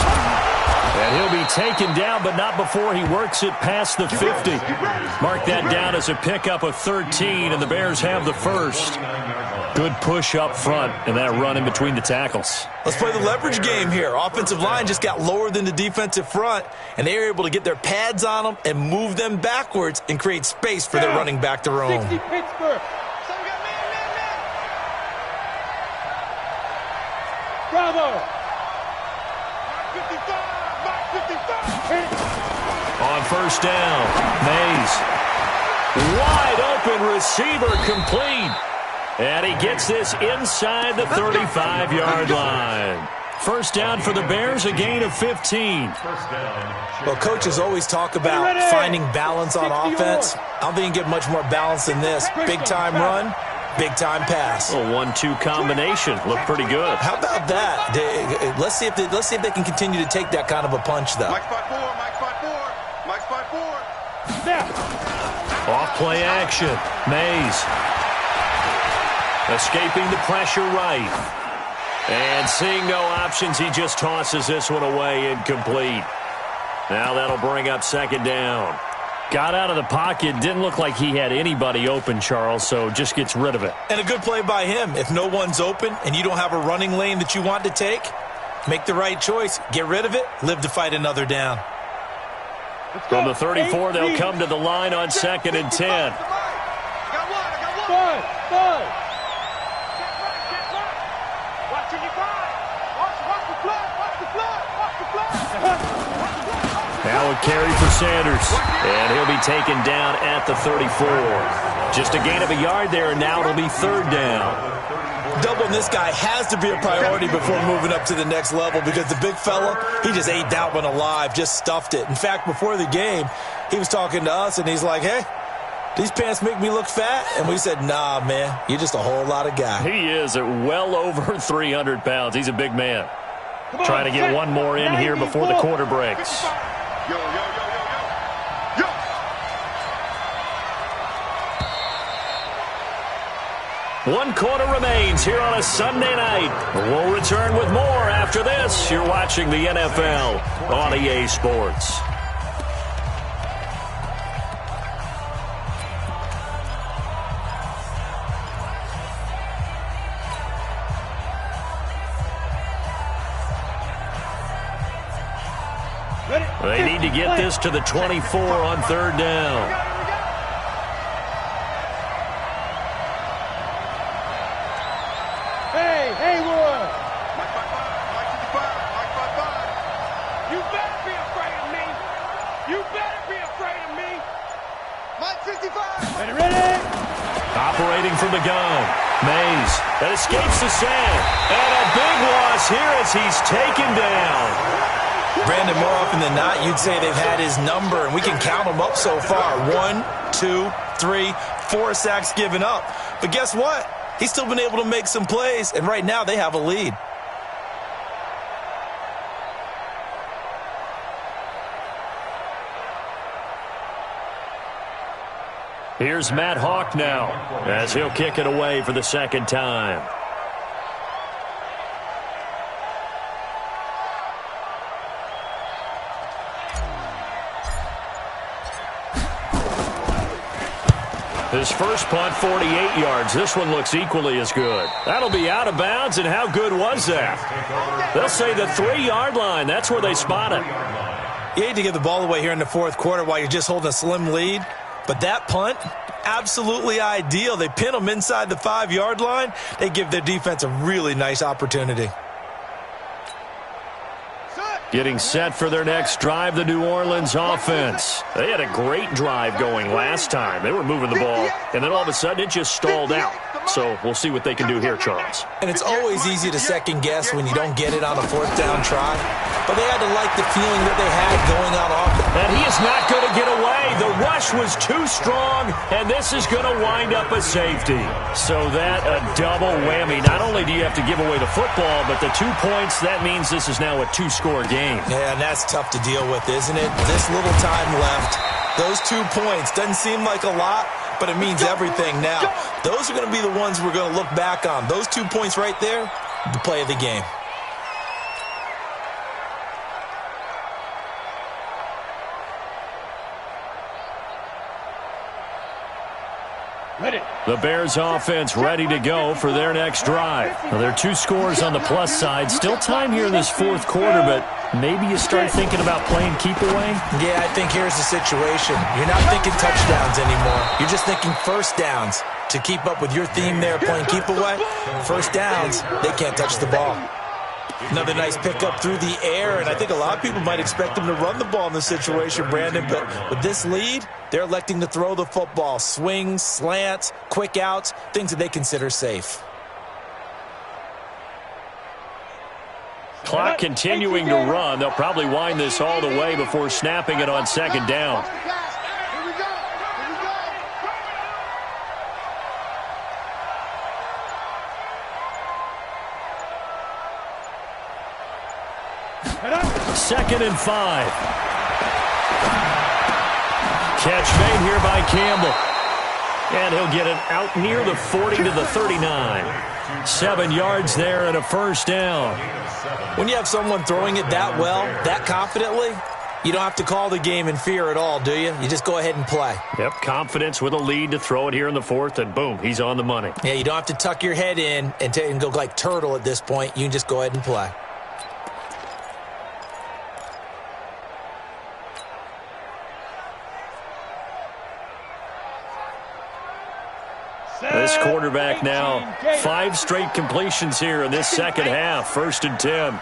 And he'll be taken down, but not before he works it past the 50. Mark that down as a pickup of 13, and the Bears have the first. Good push up front, and that run in between the tackles. Let's play the leverage game here. Offensive line just got lower than the defensive front, and they were able to get their pads on them and move them backwards and create space for their running back to roam. 60 Pittsburgh. Bravo. 55. On first down, Mays. Wide open receiver complete. And he gets this inside the 35-yard line. First down for the Bears, a gain of 15. Well, coaches always talk about finding balance on offense. I don't think you can get much more balance than this. Big-time run, big-time pass. A 1-2 combination. Looked pretty good. How about that? Let's see if they can continue to take that kind of a punch, though. Mike 5-4. Off play action. Mays. Escaping the pressure right. And seeing no options, he just tosses this one away, incomplete. Now that'll bring up second down. Got out of the pocket. Didn't look like he had anybody open, Charles, so just gets rid of it. And a good play by him. If no one's open and you don't have a running lane that you want to take, make the right choice. Get rid of it. Live to fight another down. From the 34, they'll come to the line on 2nd and 10. Now a carry for Sanders, and he'll be taken down at the 34. Just a gain of a yard there, and now it'll be third down. Doubling this guy has to be a priority before moving up to the next level because the big fella, he just ate that one alive, just stuffed it. In fact, before the game, he was talking to us, and he's like, hey, these pants make me look fat? And we said, nah, man, you're just a whole lot of guy. He is at well over 300 pounds. He's a big man. Trying to get one more in here before the quarter breaks. Yo. 1 quarter remains here on a Sunday night. We'll return with more after this. You're watching the NFL on EA Sports. They need to get this to the 24 on third down. Operating from the gun, Mays that escapes the sand, and a big loss here as he's taken down. Brandon, more often than not, you'd say they've had his number, and we can count them up so far. 1, 2, 3, 4 sacks given up. But guess what? He's still been able to make some plays, and right now they have a lead. Here's Matt Hawk now as he'll kick it away for the second time. His first punt, 48 yards. This one looks equally as good. That'll be out of bounds, and how good was that? They'll say the 3-yard line. That's where they spot it. You hate to give the ball away here in the fourth quarter while you're just holding a slim lead. But that punt, absolutely ideal. They pin them inside the 5-yard line. They give their defense a really nice opportunity. Getting set for their next drive, the New Orleans offense. They had a great drive going last time. They were moving the ball, and then all of a sudden it just stalled out. So we'll see what they can do here, Charles. And it's always easy to second guess when you don't get it on a fourth down try. But they had to like the feeling that they had going on offense. And he is not going to get away. The rush was too strong, and this is going to wind up a safety. So that a double whammy. Not only do you have to give away the football, but the 2 points, that means this is now a 2-score game. Yeah, and that's tough to deal with, isn't it? This little time left. Those 2 points doesn't seem like a lot, but it means everything now. Those are going to be the ones we're going to look back on. Those 2 points right there, the play of the game. The Bears offense ready to go for their next drive. Now, there are 2 scores on the plus side. Still time here in this fourth quarter, but maybe you start thinking about playing keep away? Yeah, I think here's the situation. You're not thinking touchdowns anymore. You're just thinking first downs. To keep up with your theme there, playing keep away, first downs, they can't touch the ball. Another nice pickup through the air, and I think a lot of people might expect them to run the ball in this situation, Brandon, but with this lead, they're electing to throw the football. Swings, slants, quick outs, things that they consider safe. Clock continuing to run. They'll probably wind this all the way before snapping it on second down. Second and 5. Catch made here by Campbell. And he'll get it out near the 40 to the 39. 7 yards there and a first down. When you have someone throwing it that well, that confidently, you don't have to call the game in fear at all, do you? You just go ahead and play. Yep, confidence with a lead to throw it here in the fourth, and boom, he's on the money. Yeah, you don't have to tuck your head in and go like turtle at this point. You can just go ahead and play. This quarterback now, 5 straight completions here in this second half. First and 10.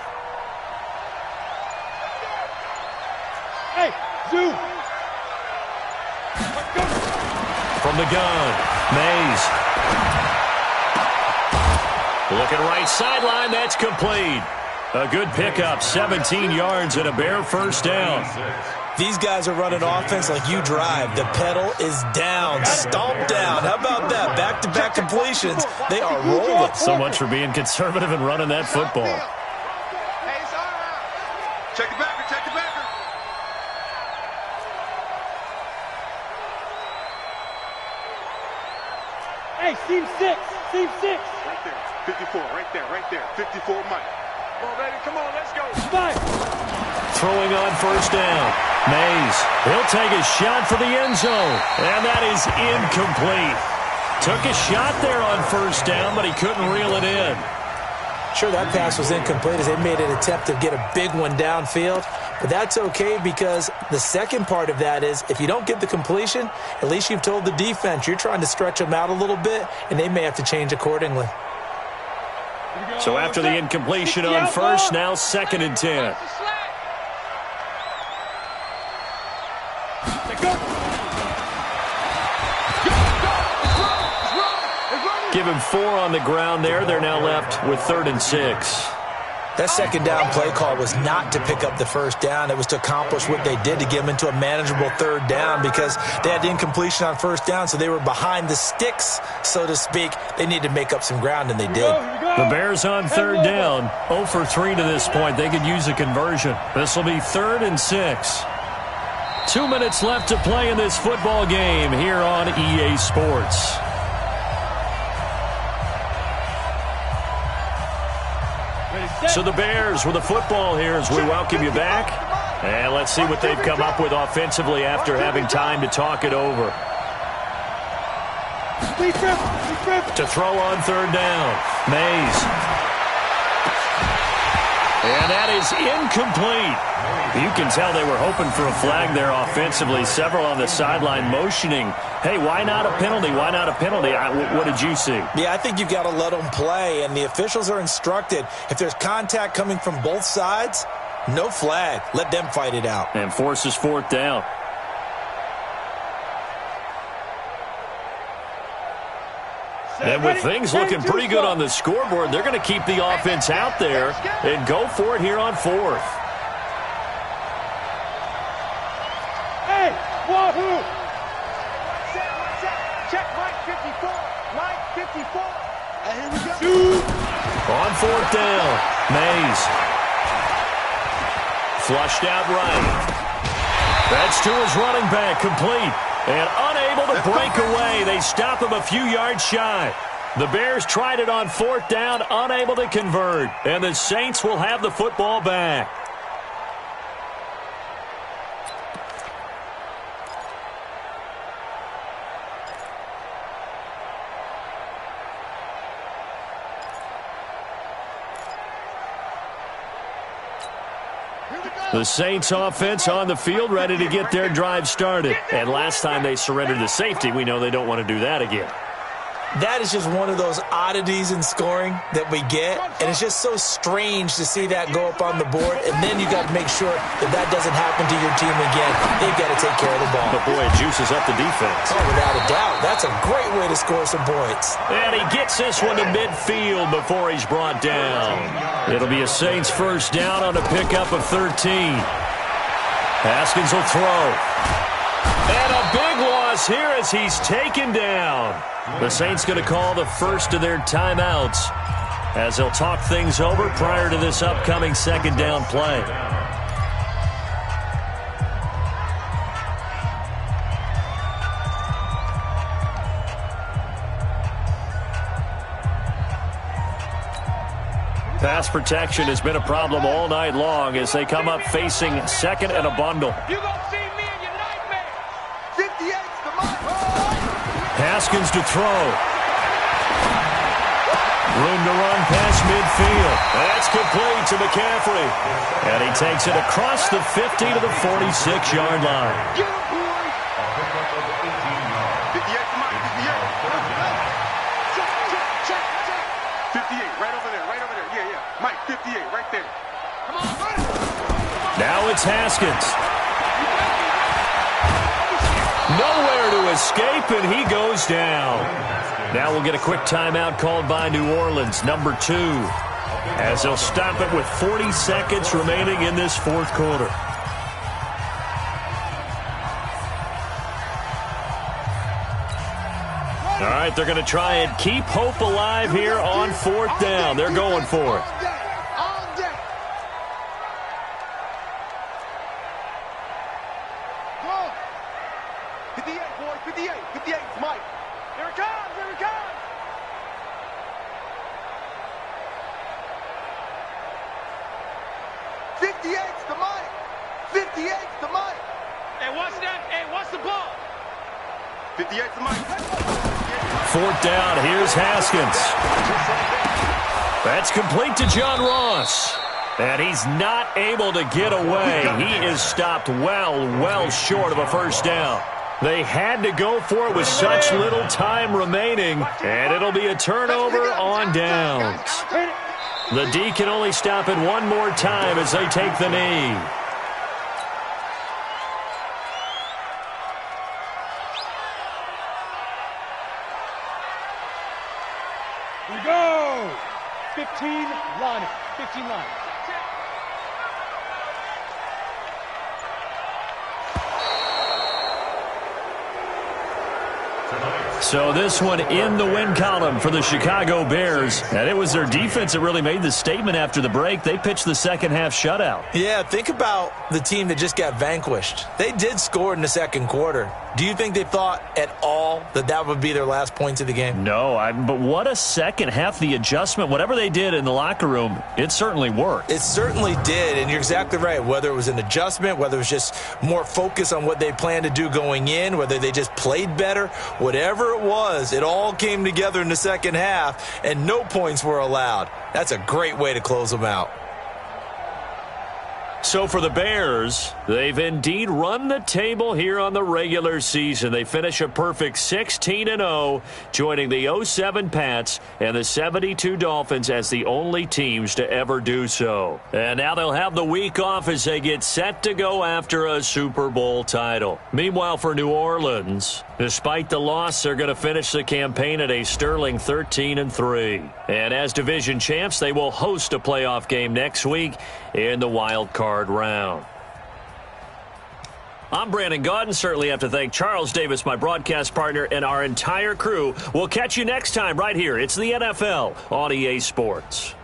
Hey, Zoo. From the gun, Mays. Looking right sideline, that's complete. A good pickup, 17 yards and a Bear first down. These guys are running offense like you drive. The pedal is down, stomp down. How about that? Back-to-back completions. They are rolling. So much for being conservative and running that football. Check the backer, check the backer. Hey, seam 6, seam 6. Right there, 54, right there. 54 Mike. Come on, baby, come on, let's go. 5. Throwing on first down. Mays, he'll take a shot for the end zone. And that is incomplete. Took a shot there on first down, but he couldn't reel it in. Sure, that pass was incomplete as they made an attempt to get a big one downfield. But that's okay because the second part of that is if you don't get the completion, at least you've told the defense you're trying to stretch them out a little bit, and they may have to change accordingly. So after the incompletion on first, now second and 10. Give him 4 on the ground there. They're now left with 3rd and 6. That second down play call was not to pick up the first down. It was to accomplish what they did to get them into a manageable 3rd down because they had the incompletion on first down, so they were behind the sticks, so to speak. They needed to make up some ground, and they did. The Bears on 3rd down, 0 for 3 to this point. They could use a conversion. This will be 3rd and 6. 2 minutes left to play in this football game here on EA Sports. So the Bears with the football here as we welcome you back. And let's see what they've come up with offensively after having time to talk it over. To throw on 3rd down, Mays. And that is incomplete. You can tell they were hoping for a flag there offensively. Several on the sideline motioning, hey, why not a penalty? Why not a penalty? What did you see? Yeah, I think you've got to let them play, and the officials are instructed. If there's contact coming from both sides, No flag. Let them fight it out. And forces fourth down. And with things looking pretty good on the scoreboard, they're going to keep the offense out there and go for it here on fourth. Hey, wahoo! Check Mike 54. Mike 54. And here we go. On fourth down, Mays. Flushed out right. That's to his running back, complete. And unable to break away. They stop him a few yards shy. The Bears tried it on fourth down, unable to convert. And the Saints will have the football back. The Saints offense on the field, ready to get their drive started. And last time they surrendered to safety, we know they don't want to do that again. That is just one of those oddities in scoring that we get, and it's just so strange to see that go up on the board, and then you got to make sure that that doesn't happen to your team again. They've got to take care of the ball. But boy, it juices up the defense. Oh, without a doubt. That's a great way to score some points. And he gets this one to midfield before he's brought down. It'll be a Saints first down on a pickup of 13. Haskins will throw. And a big loss here as he's taken down. The Saints going to call the first of their timeouts as they'll talk things over prior to this upcoming second down play. Pass protection has been a problem all night long as they come up facing second and a bundle. You gonna see me in your nightmare. 58's the mark. Haskins to throw. Room to run past midfield. That's complete to McCaffrey. And he takes it across the 50 to the 46-yard line. Get him, boy. 58's the mark. 58. Check. 58, right over there. Yeah. Mike, 58, right there. Come on, run it. Now it's Haskins. Nowhere to escape, and he goes down. Now we'll get a quick timeout called by New Orleans, number 2, as they'll stop it with 40 seconds remaining in this fourth quarter. All right, they're going to try and keep hope alive here on fourth down. They're going for it. All day. Go. 58, boy. 58. 58 is Mike. Here it comes. 58's the Mike. 58's the Mike. Hey, what's that? Hey, what's the ball? 58's the Mike. Fourth down, here's Haskins. That's complete to John Ross. And he's not able to get away. He is stopped well short of a first down. They had to go for it with such little time remaining, and it'll be a turnover on downs. The D can only stop it one more time as they take the knee. We go. 15 line. 15 line. So this one in the win column for the Chicago Bears. And it was their defense that really made the statement after the break. They pitched the second half shutout. Yeah, think about the team that just got vanquished. They did score in the second quarter. Do you think they thought at all that that would be their last points of the game? No, but what a second half. The adjustment, whatever they did in the locker room, it certainly worked. It certainly did, and you're exactly right. Whether it was an adjustment, whether it was just more focus on what they planned to do going in, whether they just played better, whatever it was, it all came together in the second half, and no points were allowed. That's a great way to close them out. So for the Bears, they've indeed run the table here on the regular season. They finish a perfect 16-0, joining the 07 Pats and the 72 Dolphins as the only teams to ever do so. And now they'll have the week off as they get set to go after a Super Bowl title. Meanwhile, for New Orleans, despite the loss, they're going to finish the campaign at a sterling 13-3. And as division champs, they will host a playoff game next week in the wild card round. I'm Brandon Gaudin. Certainly have to thank Charles Davis, my broadcast partner, and our entire crew. We'll catch you next time right here. It's the NFL on EA Sports.